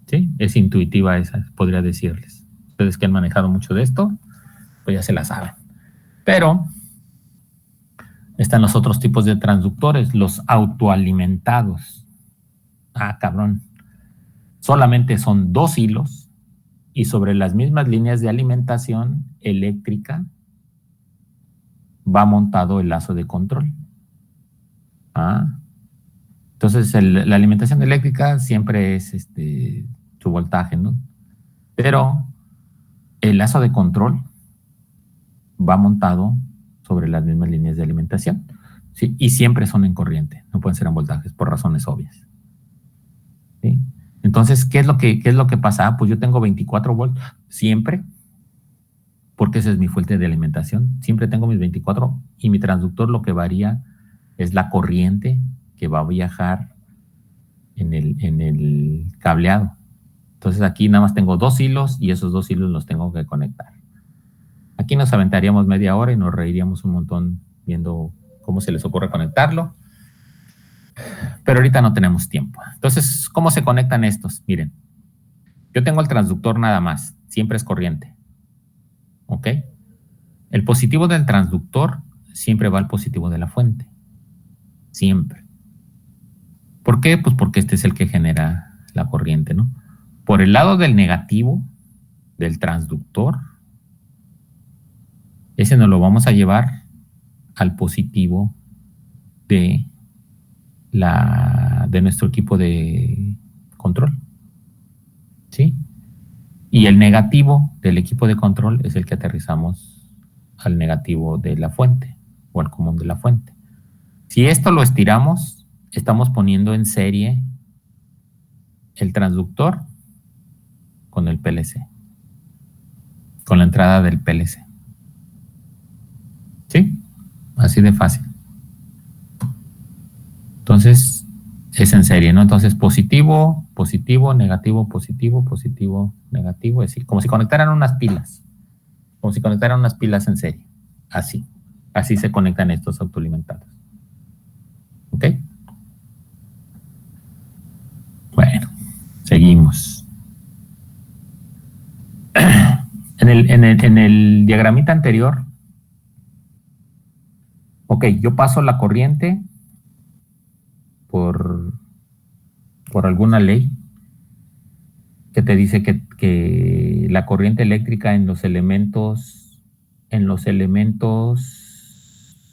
¿Sí? Es intuitiva esa, podría decirles. Ustedes que han manejado mucho de esto, pues ya se la saben. Pero están los otros tipos de transductores, los autoalimentados. Ah, cabrón. Solamente son 2 hilos y sobre las mismas líneas de alimentación eléctrica va montado el lazo de control. Ah. Entonces, la alimentación eléctrica siempre es su voltaje, ¿no? Pero el lazo de control va montado sobre las mismas líneas de alimentación. ¿Sí? Y siempre son en corriente, no pueden ser en voltajes por razones obvias. ¿Sí? Entonces, ¿qué es lo que pasa? Ah, pues yo tengo 24 volts siempre, porque esa es mi fuente de alimentación. Siempre tengo mis 24 y mi transductor lo que varía es la corriente que va a viajar en el cableado. Entonces aquí nada más tengo 2 hilos y esos 2 hilos los tengo que conectar. Aquí nos aventaríamos media hora y nos reiríamos un montón viendo cómo se les ocurre conectarlo. Pero ahorita no tenemos tiempo. Entonces, ¿cómo se conectan estos? Miren, yo tengo el transductor nada más, siempre es corriente. ¿Ok? El positivo del transductor siempre va al positivo de la fuente. Siempre. ¿Por qué? Pues porque este es el que genera la corriente, ¿no? Por el lado del negativo del transductor, ese nos lo vamos a llevar al positivo de nuestro equipo de control. ¿Sí? Y el negativo del equipo de control es el que aterrizamos al negativo de la fuente o al común de la fuente. Si esto lo estiramos, estamos poniendo en serie el transductor con el PLC, con la entrada del PLC. ¿Sí? Así de fácil. Entonces, es en serie, ¿no? Entonces, positivo, positivo, negativo, positivo, positivo, negativo. Es decir, como si conectaran unas pilas. Como si conectaran unas pilas en serie. Así. Así se conectan estos autoalimentados. ¿Ok? Bueno, seguimos. En el diagramita anterior, ok, yo paso la corriente por alguna ley que te dice que la corriente eléctrica en los elementos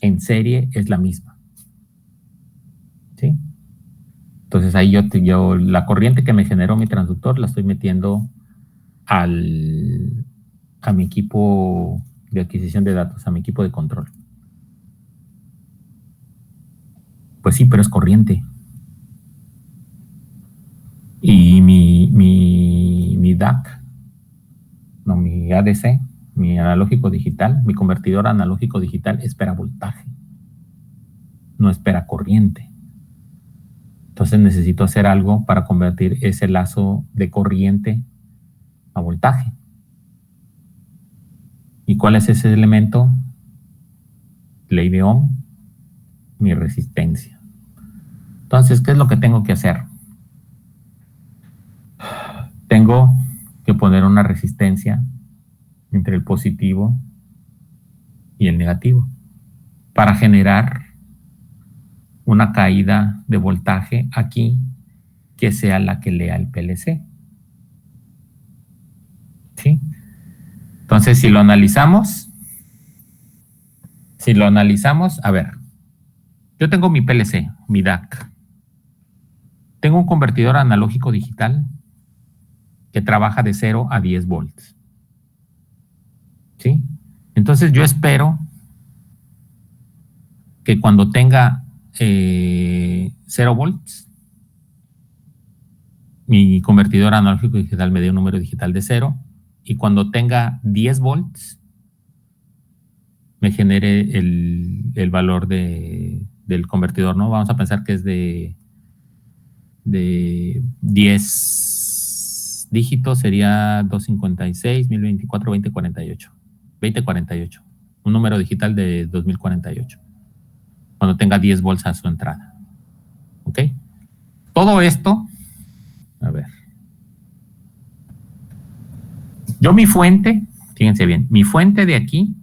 en serie es la misma. ¿Sí? Entonces ahí yo la corriente que me generó mi transductor la estoy metiendo a mi equipo de adquisición de datos, a mi equipo de control. Pues sí, pero es corriente. Y mi DAC, no, mi ADC, mi analógico digital, mi convertidor analógico digital espera voltaje, no espera corriente. Entonces necesito hacer algo para convertir ese lazo de corriente a voltaje. ¿Y cuál es ese elemento? Ley de Ohm, mi resistencia. Entonces, ¿qué es lo que tengo que hacer? Tengo que poner una resistencia entre el positivo y el negativo para generar una caída de voltaje aquí que sea la que lea el PLC. ¿Sí? Entonces, si lo analizamos, a ver, yo tengo mi PLC, mi DAC. Tengo un convertidor analógico digital que trabaja de 0 a 10 volts. ¿Sí? Entonces yo espero que cuando tenga 0 volts, mi convertidor analógico digital me dé un número digital de 0, y cuando tenga 10 volts, me genere el valor del convertidor, ¿no? Vamos a pensar que es de 10 dígitos, sería 256, 1024, 2048. 2048. Un número digital de 2048. cuando tenga 10 volts a su entrada. ¿Ok? Todo esto, a ver. Yo mi fuente, fíjense bien, mi fuente de aquí,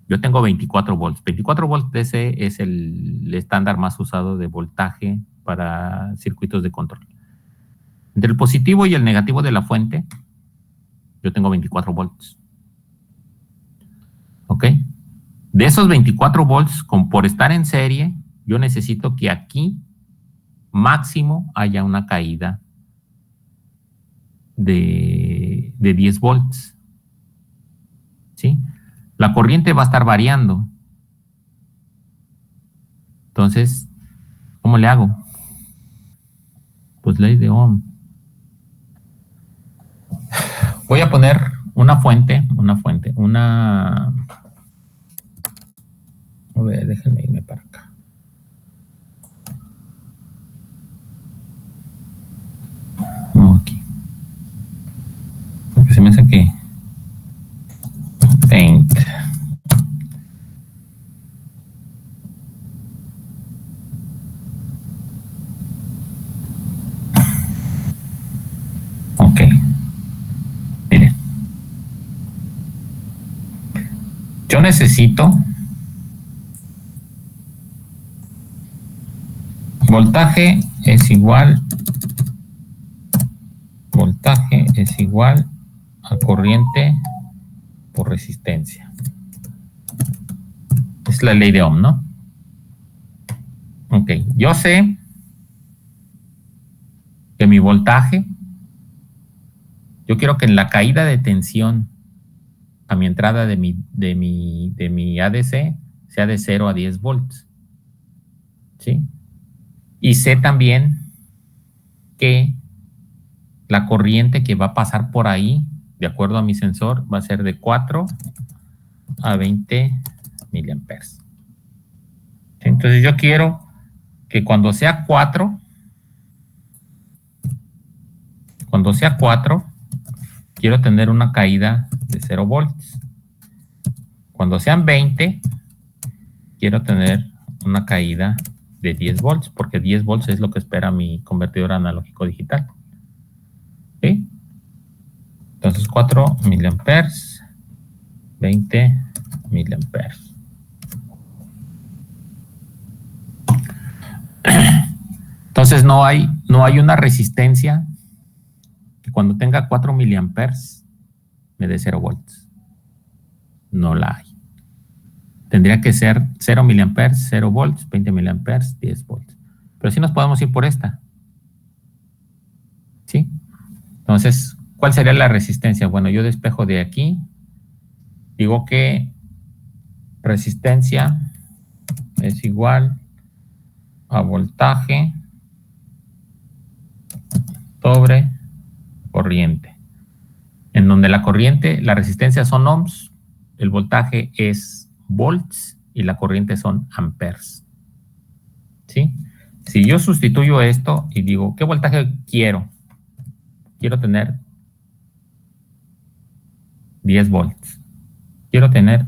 yo tengo 24 volts. 24 volts DC es el estándar más usado de voltaje para circuitos de control. Entre el positivo y el negativo de la fuente, yo tengo 24 volts. ¿Ok? De esos 24 volts, por estar en serie, yo necesito que aquí máximo haya una caída de 10 volts. ¿Sí? La corriente va a estar variando. Entonces, ¿cómo le hago? Pues ley de Ohm. Voy a poner una fuente. A ver, déjenme irme para acá. No, aquí. Porque se me hace que Paint. Ok. Miren. Yo necesito voltaje es igual a corriente por resistencia. Es la ley de Ohm, ¿no? Ok, yo sé que mi voltaje, yo quiero que en la caída de tensión a mi entrada de mi ADC sea de 0 a 10 volts. ¿Sí? Y sé también que la corriente que va a pasar por ahí, de acuerdo a mi sensor, va a ser de 4 a 20 miliamperes. Entonces yo quiero que cuando sea 4, quiero tener una caída de 0 volts. Cuando sean 20, quiero tener una caída de 10 volts, porque 10 volts es lo que espera mi convertidor analógico digital. ¿Sí? Entonces 4 miliamperes, 20 miliamperes. Entonces no hay una resistencia que cuando tenga 4 miliamperes me dé 0 volts. No la hay. Tendría que ser 0 miliamperes, 0 volts, 20 miliamperes, 10 volts. Pero sí nos podemos ir por esta. ¿Sí? Entonces, ¿cuál sería la resistencia? Bueno, yo despejo de aquí. Digo que resistencia es igual a voltaje sobre corriente. En donde la corriente, la resistencia son ohms, el voltaje es volts y la corriente son amperes. ¿Sí? Si yo sustituyo esto y digo, ¿qué voltaje quiero? Quiero tener 10 volts. Quiero tener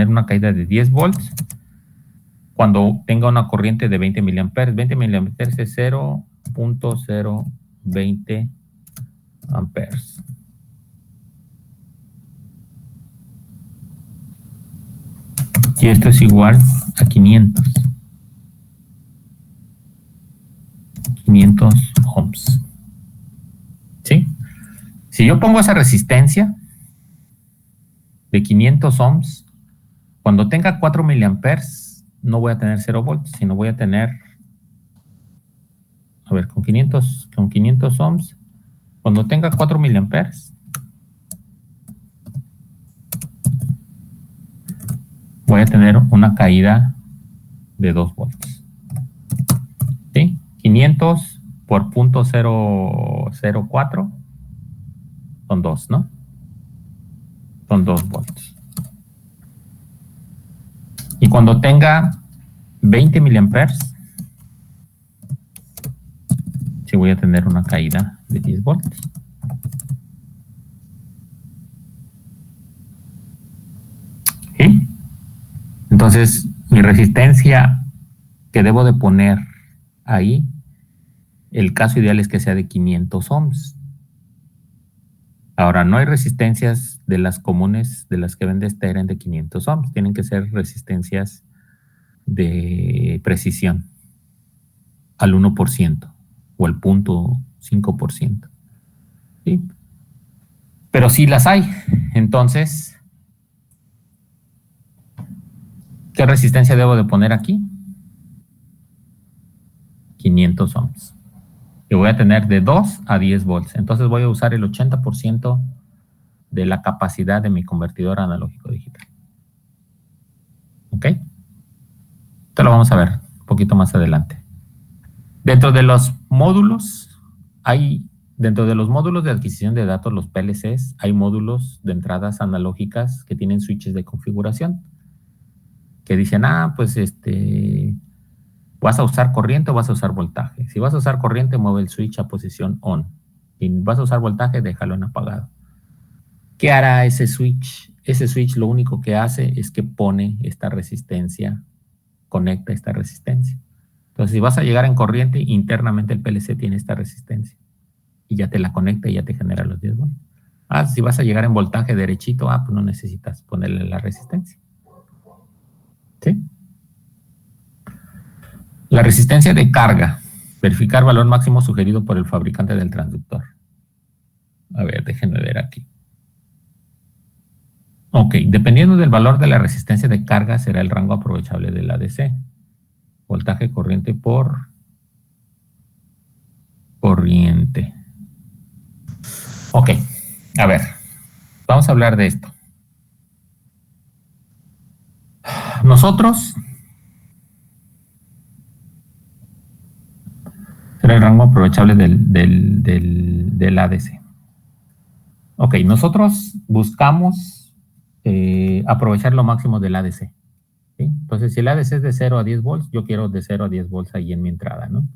una caída de 10 volts cuando tenga una corriente de 20 miliamperes. 20 miliamperes es 0.020 amperes. Y esto es igual a 500 ohms. ¿Sí? Si yo pongo esa resistencia de 500 ohms, cuando tenga 4 miliamperes, no voy a tener 0 volts, sino voy a tener, a ver, con 500 ohms, cuando tenga 4 miliamperes, voy a tener una caída de 2 volts. ¿Sí? 500 por 0.004 son 2, ¿no? Son 2 volts. Y cuando tenga 20 miliamperes, sí voy a tener una caída de 10 volts. ¿Sí? Entonces, mi resistencia que debo de poner ahí, el caso ideal es que sea de 500 ohms. Ahora, no hay resistencias de las comunes de las que vende Steren de 500 ohms. Tienen que ser resistencias de precisión al 1% o al 0.5%. ¿Sí? Pero sí las hay. Entonces, ¿qué resistencia debo de poner aquí? 500 ohms. Y voy a tener de 2 a 10 volts. Entonces voy a usar el 80% de la capacidad de mi convertidor analógico digital. ¿Ok? Esto lo vamos a ver un poquito más adelante. Dentro de los módulos, dentro de los módulos de adquisición de datos, los PLCs, hay módulos de entradas analógicas que tienen switches de configuración. Que dicen, pues ¿vas a usar corriente o vas a usar voltaje? Si vas a usar corriente, mueve el switch a posición on. Si vas a usar voltaje, déjalo en apagado. ¿Qué hará ese switch? Ese switch lo único que hace es que pone esta resistencia, conecta esta resistencia. Entonces, si vas a llegar en corriente, internamente el PLC tiene esta resistencia. Y ya te la conecta y ya te genera los 10 volts. Si vas a llegar en voltaje derechito, pues no necesitas ponerle la resistencia. ¿Sí? La resistencia de carga. Verificar valor máximo sugerido por el fabricante del transductor. A ver, déjenme ver aquí. Ok, dependiendo del valor de la resistencia de carga será el rango aprovechable del ADC. Voltaje corriente por corriente. Ok, a ver, vamos a hablar de esto. Nosotros, será el rango aprovechable del ADC. Ok, nosotros buscamos aprovechar lo máximo del ADC. ¿Sí? Entonces, si el ADC es de 0 a 10 volts, yo quiero de 0 a 10 volts ahí en mi entrada, ¿no?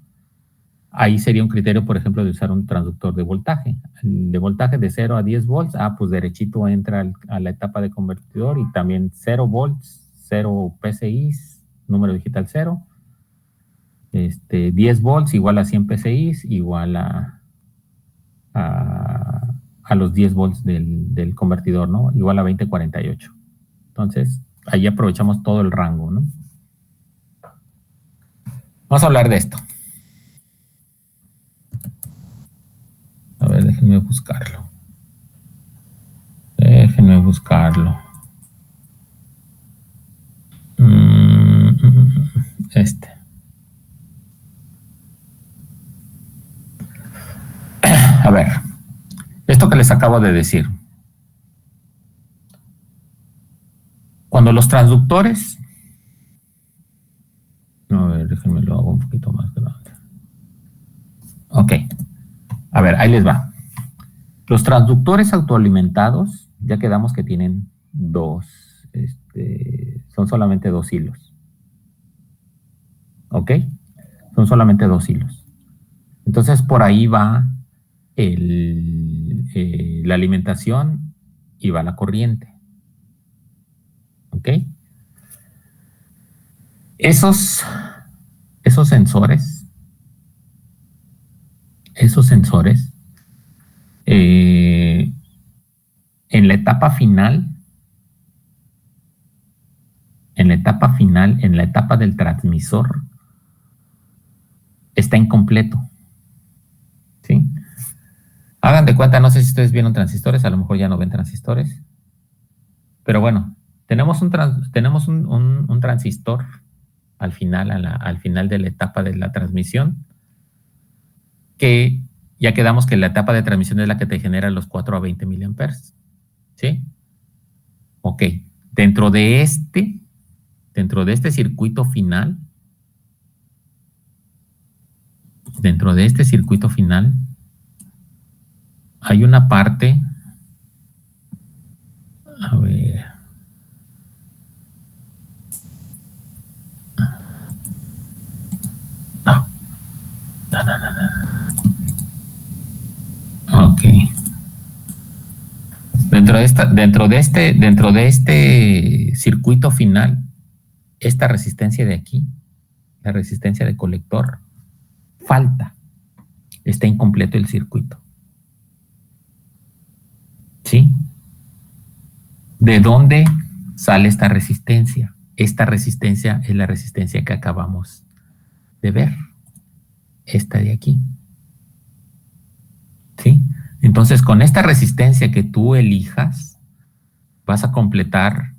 Ahí sería un criterio, por ejemplo, de usar un transductor de voltaje. De voltaje de 0 a 10 volts, pues derechito entra a la etapa de convertidor y también 0 volts, 0 PSI, número digital 0. 10 volts igual a 100 PSI, igual a los 10 volts del convertidor, ¿no? Igual a 2048. Entonces, ahí aprovechamos todo el rango, ¿no? Vamos a hablar de esto. A ver, déjenme buscarlo. A ver, esto que les acabo de decir. Cuando los transductores... A ver, déjenme lo hago un poquito más grande. Ok. A ver, ahí les va. Los transductores autoalimentados, ya quedamos que tienen son solamente 2 hilos. ¿Ok? Son solamente 2 hilos. Entonces, por ahí va la alimentación y va la corriente. ¿Ok? Esos sensores, en la etapa final, en la etapa del transmisor, está incompleto. ¿Sí? Hagan de cuenta, no sé si ustedes vieron transistores, a lo mejor ya no ven transistores, pero bueno, tenemos un transistor al final de la etapa de la transmisión, que ya quedamos que la etapa de transmisión es la que te genera los 4 a 20 miliamperes. ¿Sí? Ok. Dentro de este circuito final, hay una parte, a ver, ok. Dentro de este circuito final, esta resistencia de aquí la resistencia de colector, falta. Está incompleto el circuito. ¿Sí? ¿De dónde sale esta resistencia? Esta resistencia es la resistencia que acabamos de ver. Esta de aquí. ¿Sí? Entonces, con esta resistencia que tú elijas, vas a completar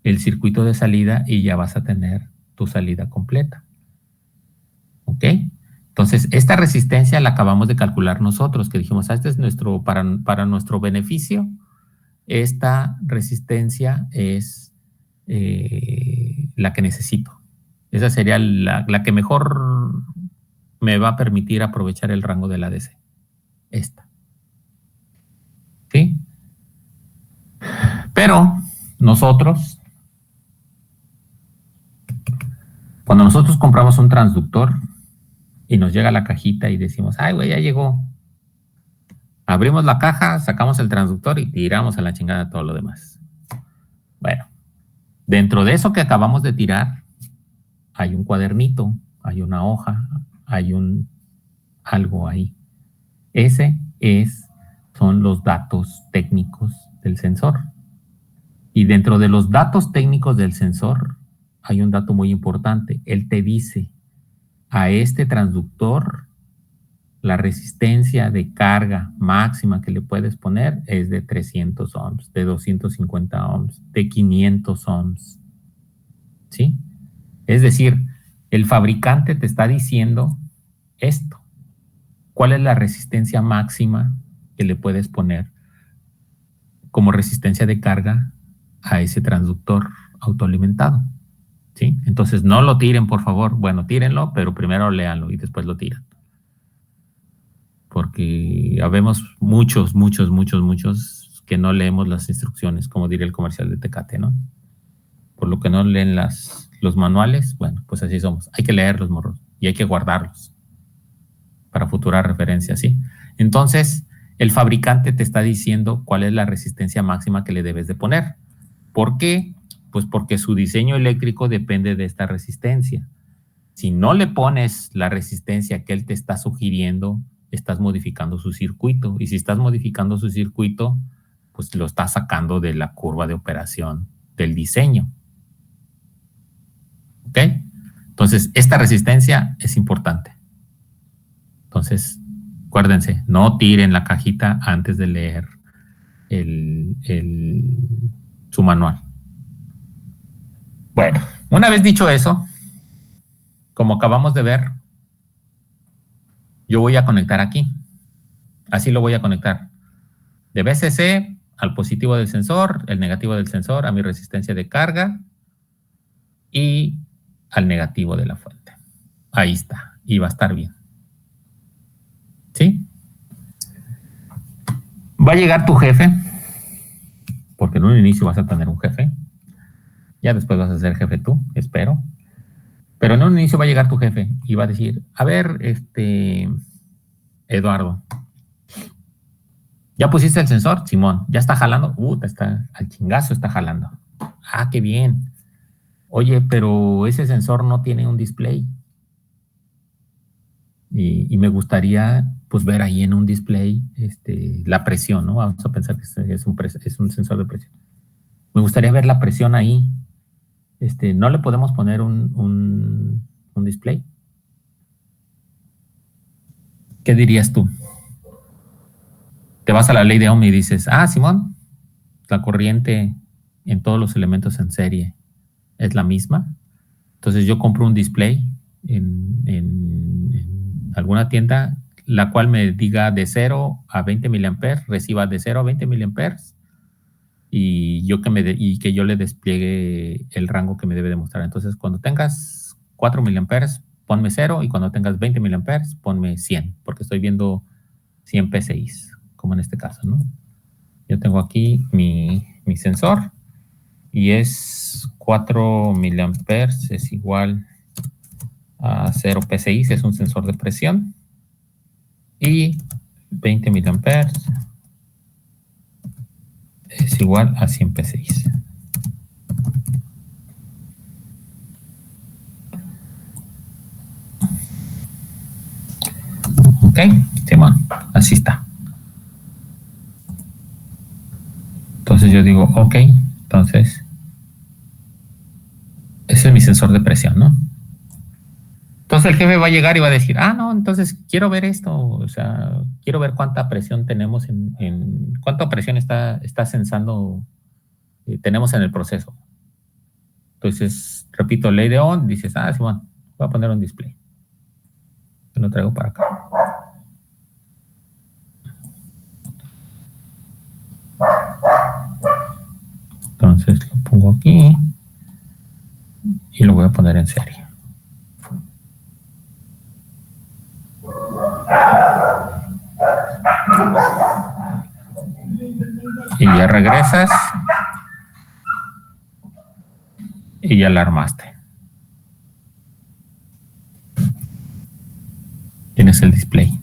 el circuito de salida y ya vas a tener tu salida completa. ¿Ok? Entonces, esta resistencia la acabamos de calcular nosotros, que dijimos, este es nuestro, para nuestro beneficio, esta resistencia es la que necesito. Esa sería la que mejor me va a permitir aprovechar el rango de la DC. Esta. ¿Sí? Pero nosotros, cuando nosotros compramos un transductor y nos llega la cajita y decimos, ay, güey, ya llegó. Abrimos la caja, sacamos el transductor y tiramos a la chingada todo lo demás. Bueno, dentro de eso que acabamos de tirar, hay un cuadernito, hay una hoja, hay algo ahí. Son los datos técnicos del sensor. Y dentro de los datos técnicos del sensor hay un dato muy importante. Él te dice, a este transductor, la resistencia de carga máxima que le puedes poner es de 300 ohms, de 250 ohms, de 500 ohms. ¿Sí? Es decir, el fabricante te está diciendo esto. ¿Cuál es la resistencia máxima que le puedes poner como resistencia de carga a ese transductor autoalimentado? ¿Sí? Entonces, no lo tiren, por favor. Bueno, tírenlo, pero primero léanlo y después lo tiran. Porque habemos muchos que no leemos las instrucciones, como diría el comercial de Tecate, ¿no? Por lo que no leen los manuales, bueno, pues así somos. Hay que leerlos, morros, y hay que guardarlos para futura referencia, ¿sí? Entonces, el fabricante te está diciendo cuál es la resistencia máxima que le debes de poner. ¿Por qué? Pues porque su diseño eléctrico depende de esta resistencia. Si no le pones la resistencia que él te está sugiriendo, estás modificando su circuito. Y si estás modificando su circuito, pues lo estás sacando de la curva de operación del diseño. ¿Ok? Entonces, esta resistencia es importante. Entonces, acuérdense, no tiren la cajita antes de leer su manual. Bueno, una vez dicho eso, como acabamos de ver, yo voy a conectar aquí. Así lo voy a conectar. De VCC al positivo del sensor, el negativo del sensor a mi resistencia de carga y al negativo de la fuente. Ahí está. Y va a estar bien. ¿Sí? Va a llegar tu jefe, porque en un inicio vas a tener un jefe. Ya después vas a ser jefe tú, espero. Pero en un inicio va a llegar tu jefe y va a decir, a ver, Eduardo, ¿ya pusiste el sensor? Simón, ¿ya está jalando? Está al chingazo, está jalando. Ah, qué bien. Oye, pero ese sensor no tiene un display. Y me gustaría, pues, ver ahí en un display la presión, ¿no? Vamos a pensar que es un sensor de presión. Me gustaría ver la presión ahí. ¿No le podemos poner un display? ¿Qué dirías tú? Te vas a la ley de Ohm y dices, Simón, la corriente en todos los elementos en serie es la misma. Entonces yo compro un display en alguna tienda, la cual me diga de 0 a 20 miliamperes, reciba de 0 a 20 miliamperes y que yo le despliegue el rango que me debe demostrar. Entonces, cuando tengas 4 miliamperes, ponme 0 y cuando tengas 20 miliamperes, ponme 100, porque estoy viendo 100 PSIs, como en este caso, ¿no? Yo tengo aquí mi sensor y es 4 miliamperes es igual a 0 PSI, es un sensor de presión, y 20 miliamperes es igual a 100 PSI. Ok, Simón, así está. Entonces yo digo, ok, entonces ese es mi sensor de presión, ¿no? Entonces el jefe va a llegar y va a decir, no, entonces quiero ver esto, o sea, quiero ver cuánta presión tenemos cuánta presión está sensando, tenemos en el proceso. Entonces, repito, ley de Ohm, dices, Simón, voy a poner un display. Lo traigo para acá. Entonces lo pongo aquí y lo voy a poner en serie. Y ya regresas y ya la armaste. Tienes el display.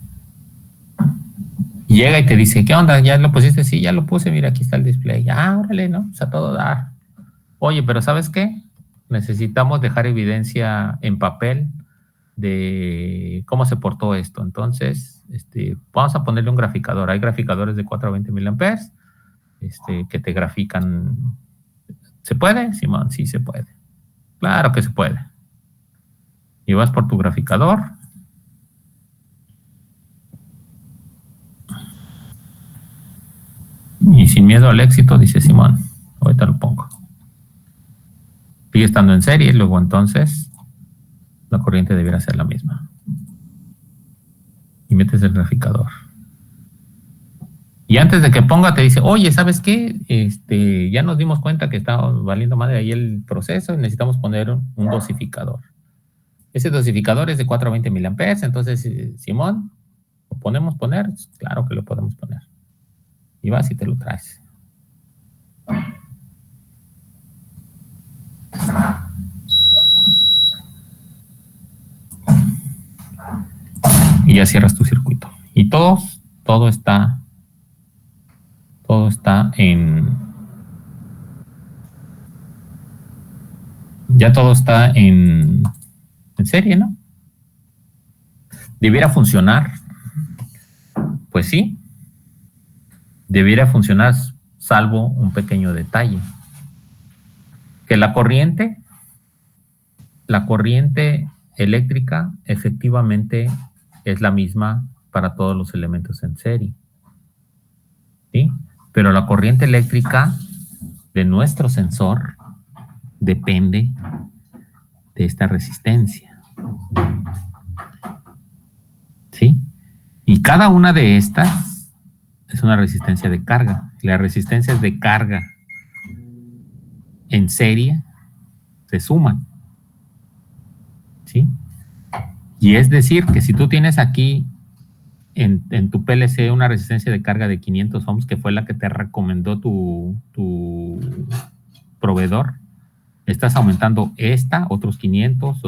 Llega y te dice, ¿qué onda? ¿Ya lo pusiste? Sí, ya lo puse, mira, aquí está el display. Órale, ¿no? O sea, todo dar. Oye, pero ¿sabes qué? Necesitamos dejar evidencia en papel de cómo se portó esto. Entonces, vamos a ponerle un graficador. Hay graficadores de 420 miliamperes que te grafican. ¿Se puede, Simón? Sí, se puede. Claro que se puede. Y vas por tu graficador. Y sin miedo al éxito, dice Simón. Ahorita lo pongo. Sigue estando en serie, luego entonces la corriente debiera ser la misma. Y metes el graficador. Y antes de que ponga, te dice, oye, ¿sabes qué? Ya nos dimos cuenta que está valiendo madre ahí el proceso y necesitamos poner un dosificador. Ese dosificador es de 420 miliamperes, entonces, Simón, ¿lo podemos poner? Claro que lo podemos poner. Y vas y te lo traes. Y ya cierras tu circuito. Y todo está ya todo está en serie, ¿no? ¿Debiera funcionar? Pues sí, debiera funcionar, salvo un pequeño detalle. Que la corriente eléctrica efectivamente es la misma para todos los elementos en serie. ¿Sí? Pero la corriente eléctrica de nuestro sensor depende de esta resistencia. ¿Sí? Y cada una de estas es una resistencia de carga. Las resistencias de carga en serie se suman. ¿Sí? Y es decir, que si tú tienes aquí en tu PLC una resistencia de carga de 500 ohms, que fue la que te recomendó tu proveedor, estás aumentando otros 500 y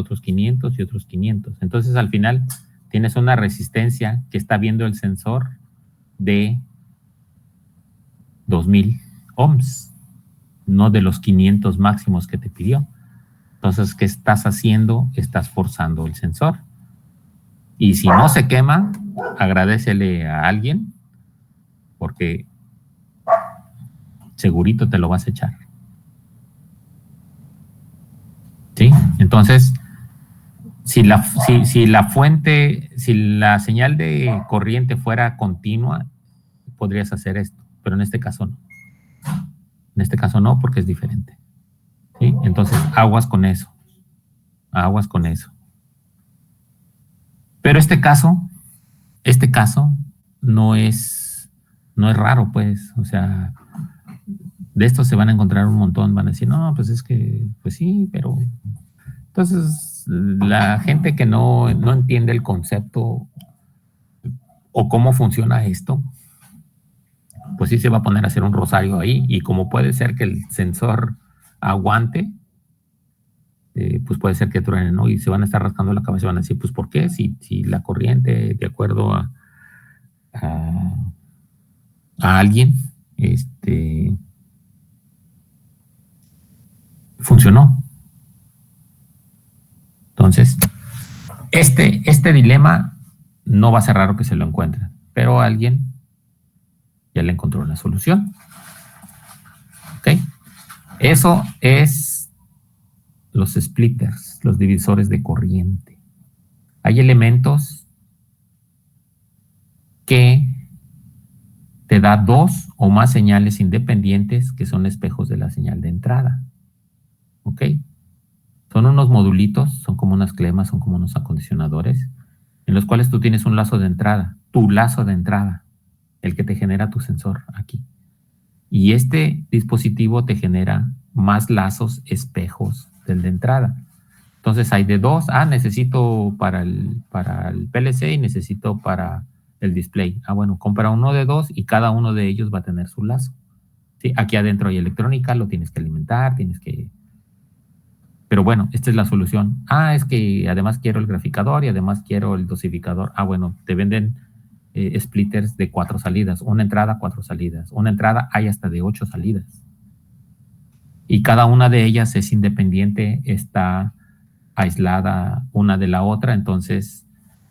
otros 500. Entonces, al final, tienes una resistencia que está viendo el sensor de 2000 ohms, no de los 500 máximos que te pidió. Entonces, ¿qué estás haciendo? Estás forzando el sensor. Y si no se quema, agradécele a alguien, porque segurito te lo vas a echar. ¿Sí? Entonces, si la señal de corriente fuera continua, podrías hacer esto, pero en este caso no. En este caso no, porque es diferente. ¿Sí? Entonces, aguas con eso. Aguas con eso. Pero este caso no es raro, pues. O sea, de estos se van a encontrar un montón. Van a decir, no, pues es que, pues sí, pero... Entonces, la gente que no entiende el concepto o cómo funciona esto, pues sí se va a poner a hacer un rosario ahí. Y como puede ser que el sensor aguante, pues puede ser que truene, ¿no? Y se van a estar rascando la cabeza y van a decir, pues ¿por qué? Si la corriente, de acuerdo a alguien, funcionó. Entonces, este dilema no va a ser raro que se lo encuentren, pero alguien ya le encontró la solución. ¿Ok? Eso es los splitters, los divisores de corriente. Hay elementos que te da dos o más señales independientes que son espejos de la señal de entrada. ¿Ok? Son unos modulitos, son como unas clemas, son como unos acondicionadores, en los cuales tú tienes un lazo de entrada, tu lazo de entrada, el que te genera tu sensor aquí. Y este dispositivo te genera más lazos espejos del de entrada. Entonces hay de dos, necesito para el PLC y necesito para el display. Bueno, compra uno de dos y cada uno de ellos va a tener su lazo. ¿Sí? Aquí adentro hay electrónica, lo tienes que alimentar, Pero bueno, esta es la solución. Es que además quiero el graficador y además quiero el dosificador. Bueno, te venden splitters de 4 salidas. Una entrada, 4 salidas. Una entrada hay hasta de 8 salidas. Y cada una de ellas es independiente, está aislada una de la otra, entonces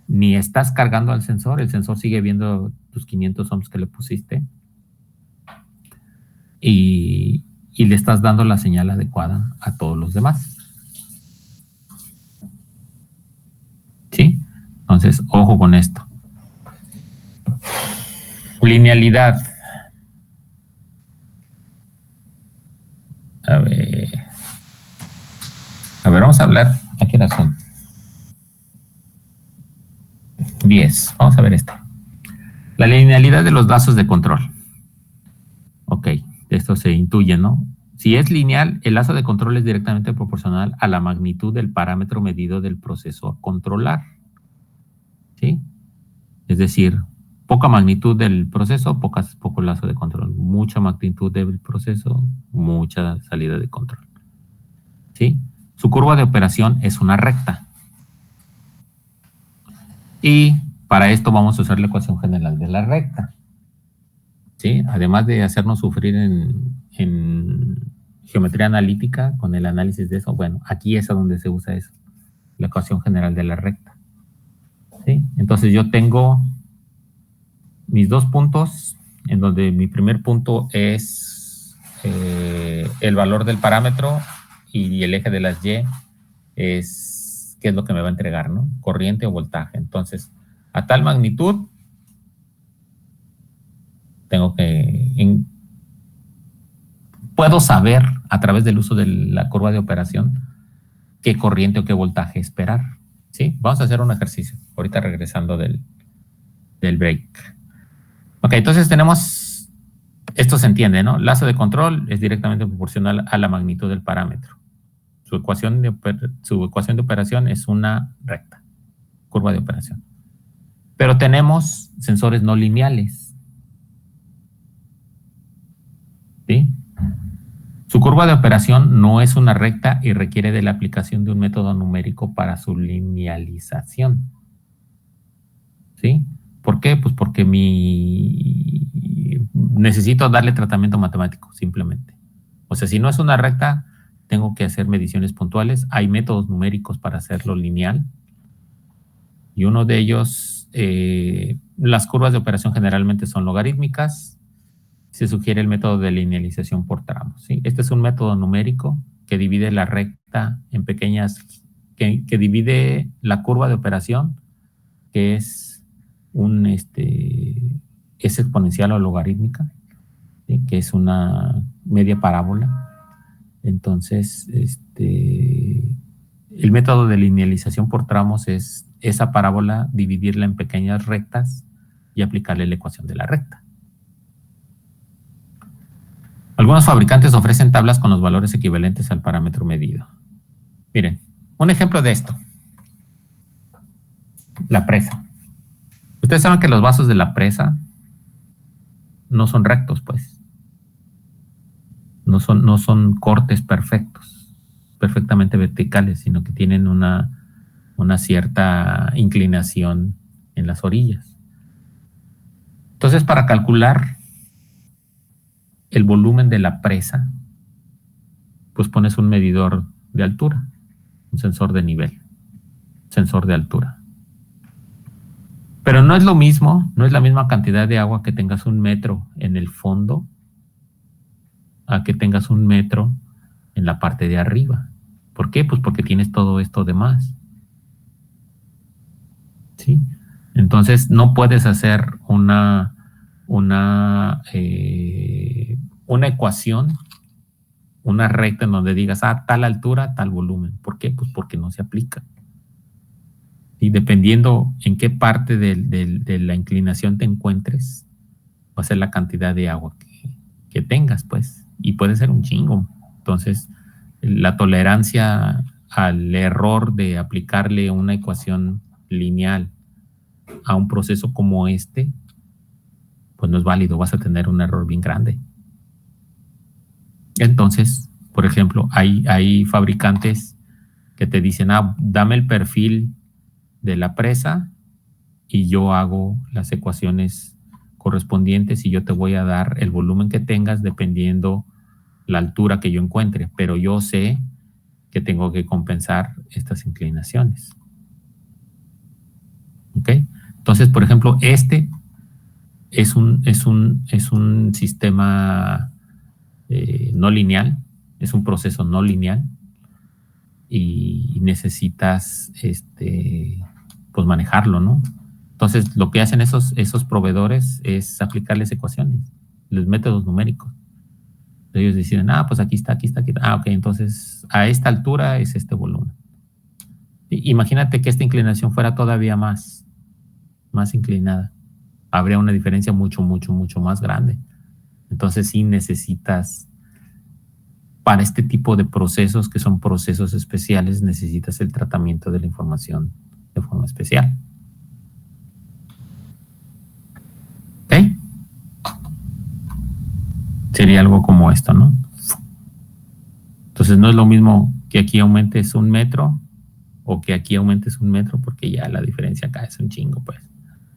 ni estás cargando al sensor, el sensor sigue viendo tus 500 ohms que le pusiste y le estás dando la señal adecuada a todos los demás. ¿Sí? Entonces, ojo con esto. Linealidad. A ver, vamos a hablar. ¿A qué razón? 10. Vamos a ver esto. La linealidad de los lazos de control. Ok, esto se intuye, ¿no? Si es lineal, el lazo de control es directamente proporcional a la magnitud del parámetro medido del proceso a controlar. ¿Sí? Es decir, poca magnitud del proceso, poco lazo de control. Mucha magnitud del proceso, mucha salida de control. ¿Sí? Su curva de operación es una recta. Y para esto vamos a usar la ecuación general de la recta. ¿Sí? Además de hacernos sufrir en geometría analítica con el análisis de eso, bueno, aquí es a donde se usa eso, la ecuación general de la recta. ¿Sí? Entonces yo tengo mis dos puntos, en donde mi primer punto es el valor del parámetro y el eje de las Y es qué es lo que me va a entregar, ¿no? Corriente o voltaje. Entonces, a tal magnitud, tengo que... puedo saber a través del uso de la curva de operación qué corriente o qué voltaje esperar. ¿Sí? Vamos a hacer un ejercicio, ahorita regresando del break. Ok, entonces tenemos, esto se entiende, ¿no? Lazo de control es directamente proporcional a la magnitud del parámetro. Su ecuación de operación es una recta, curva de operación. Pero tenemos sensores no lineales. ¿Sí? Su curva de operación no es una recta y requiere de la aplicación de un método numérico para su linealización. ¿Sí? ¿Por qué? Pues porque necesito darle tratamiento matemático, simplemente. O sea, si no es una recta, tengo que hacer mediciones puntuales. Hay métodos numéricos para hacerlo lineal. Y uno de ellos, las curvas de operación generalmente son logarítmicas. Se sugiere el método de linealización por tramos. ¿Sí? Este es un método numérico que divide la recta en pequeñas, que divide la curva de operación, que es es exponencial o logarítmica, ¿sí? Que es una media parábola. Entonces, el método de linealización por tramos es esa parábola, dividirla en pequeñas rectas y aplicarle la ecuación de la recta. Algunos fabricantes ofrecen tablas con los valores equivalentes al parámetro medido. Miren, un ejemplo de esto. La presa. Ustedes saben que los vasos de la presa no son rectos, pues. No son cortes perfectamente verticales, sino que tienen una cierta inclinación en las orillas. Entonces, para calcular el volumen de la presa, pues pones un medidor de altura, un sensor de nivel, sensor de altura. Pero no es lo mismo, no es la misma cantidad de agua que tengas 1 metro en el fondo a que tengas 1 metro en la parte de arriba. ¿Por qué? Pues porque tienes todo esto de más. ¿Sí? Entonces no puedes hacer una ecuación, una recta en donde digas, tal altura, tal volumen. ¿Por qué? Pues porque no se aplica. Y dependiendo en qué parte de la inclinación te encuentres, va a ser la cantidad de agua que tengas, pues. Y puede ser un chingo. Entonces, la tolerancia al error de aplicarle una ecuación lineal a un proceso como este, pues no es válido, vas a tener un error bien grande. Entonces, por ejemplo, hay fabricantes que te dicen, dame el perfil de la presa y yo hago las ecuaciones correspondientes y yo te voy a dar el volumen que tengas dependiendo la altura que yo encuentre, pero yo sé que tengo que compensar estas inclinaciones. ¿Ok? Entonces, por ejemplo, este es un sistema no lineal, es un proceso no lineal y necesitas pues manejarlo, ¿no? Entonces, lo que hacen esos proveedores es aplicarles ecuaciones, los métodos numéricos. Ellos deciden, pues aquí está. Ok, entonces a esta altura es este volumen. Imagínate que esta inclinación fuera todavía más inclinada. Habría una diferencia mucho más grande. Entonces sí necesitas, para este tipo de procesos que son procesos especiales, necesitas el tratamiento de la información de forma especial. ¿Ok? Sería algo como esto, ¿no? Entonces no es lo mismo que aquí aumentes 1 metro o que aquí aumentes 1 metro, porque ya la diferencia acá es un chingo, pues,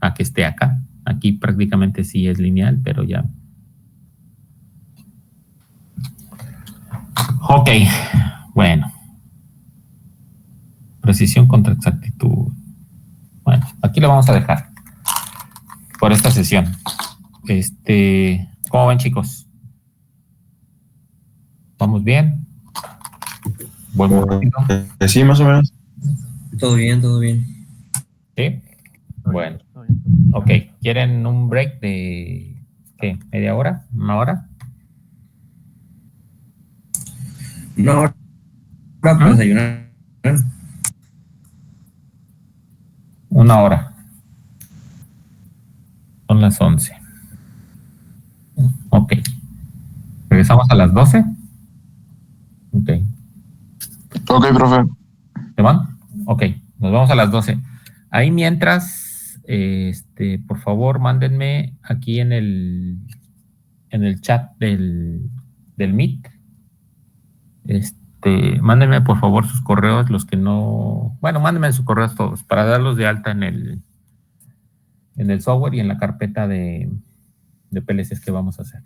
a que esté acá. Aquí prácticamente sí es lineal, pero ya. Ok, bueno. Precisión contra exactitud. Bueno, aquí lo vamos a dejar por esta sesión. ¿Cómo van, chicos? ¿Vamos bien? ¿Vuelvo rápido? Sí, más o menos. Todo bien, todo bien. ¿Sí? Bueno. Ok, ¿quieren un break de qué? ¿Media hora? ¿1 hora? Una hora para desayunar. 1 hora. Son las 11. Ok. ¿Regresamos a las 12? Ok. Ok, profe. ¿Se van? Ok, nos vamos a las 12. Ahí mientras, por favor, mándenme aquí en el chat del Meet. Mándenme por favor sus correos, los que no, bueno, mándenme sus correos todos para darlos de alta en el software y en la carpeta de PLCs que vamos a hacer.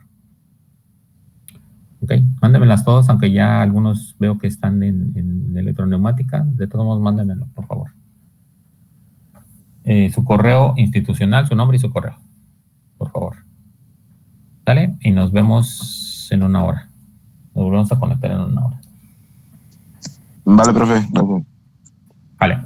Ok, mándenmelas todos, aunque ya algunos veo que están en electroneumática, de todos modos mándenmelo, por favor. Su correo institucional, su nombre y su correo, por favor. ¿Sale? Y nos vemos en 1 hora. Nos volvemos a conectar en 1 hora. Vale, profe. Gracias. Vale.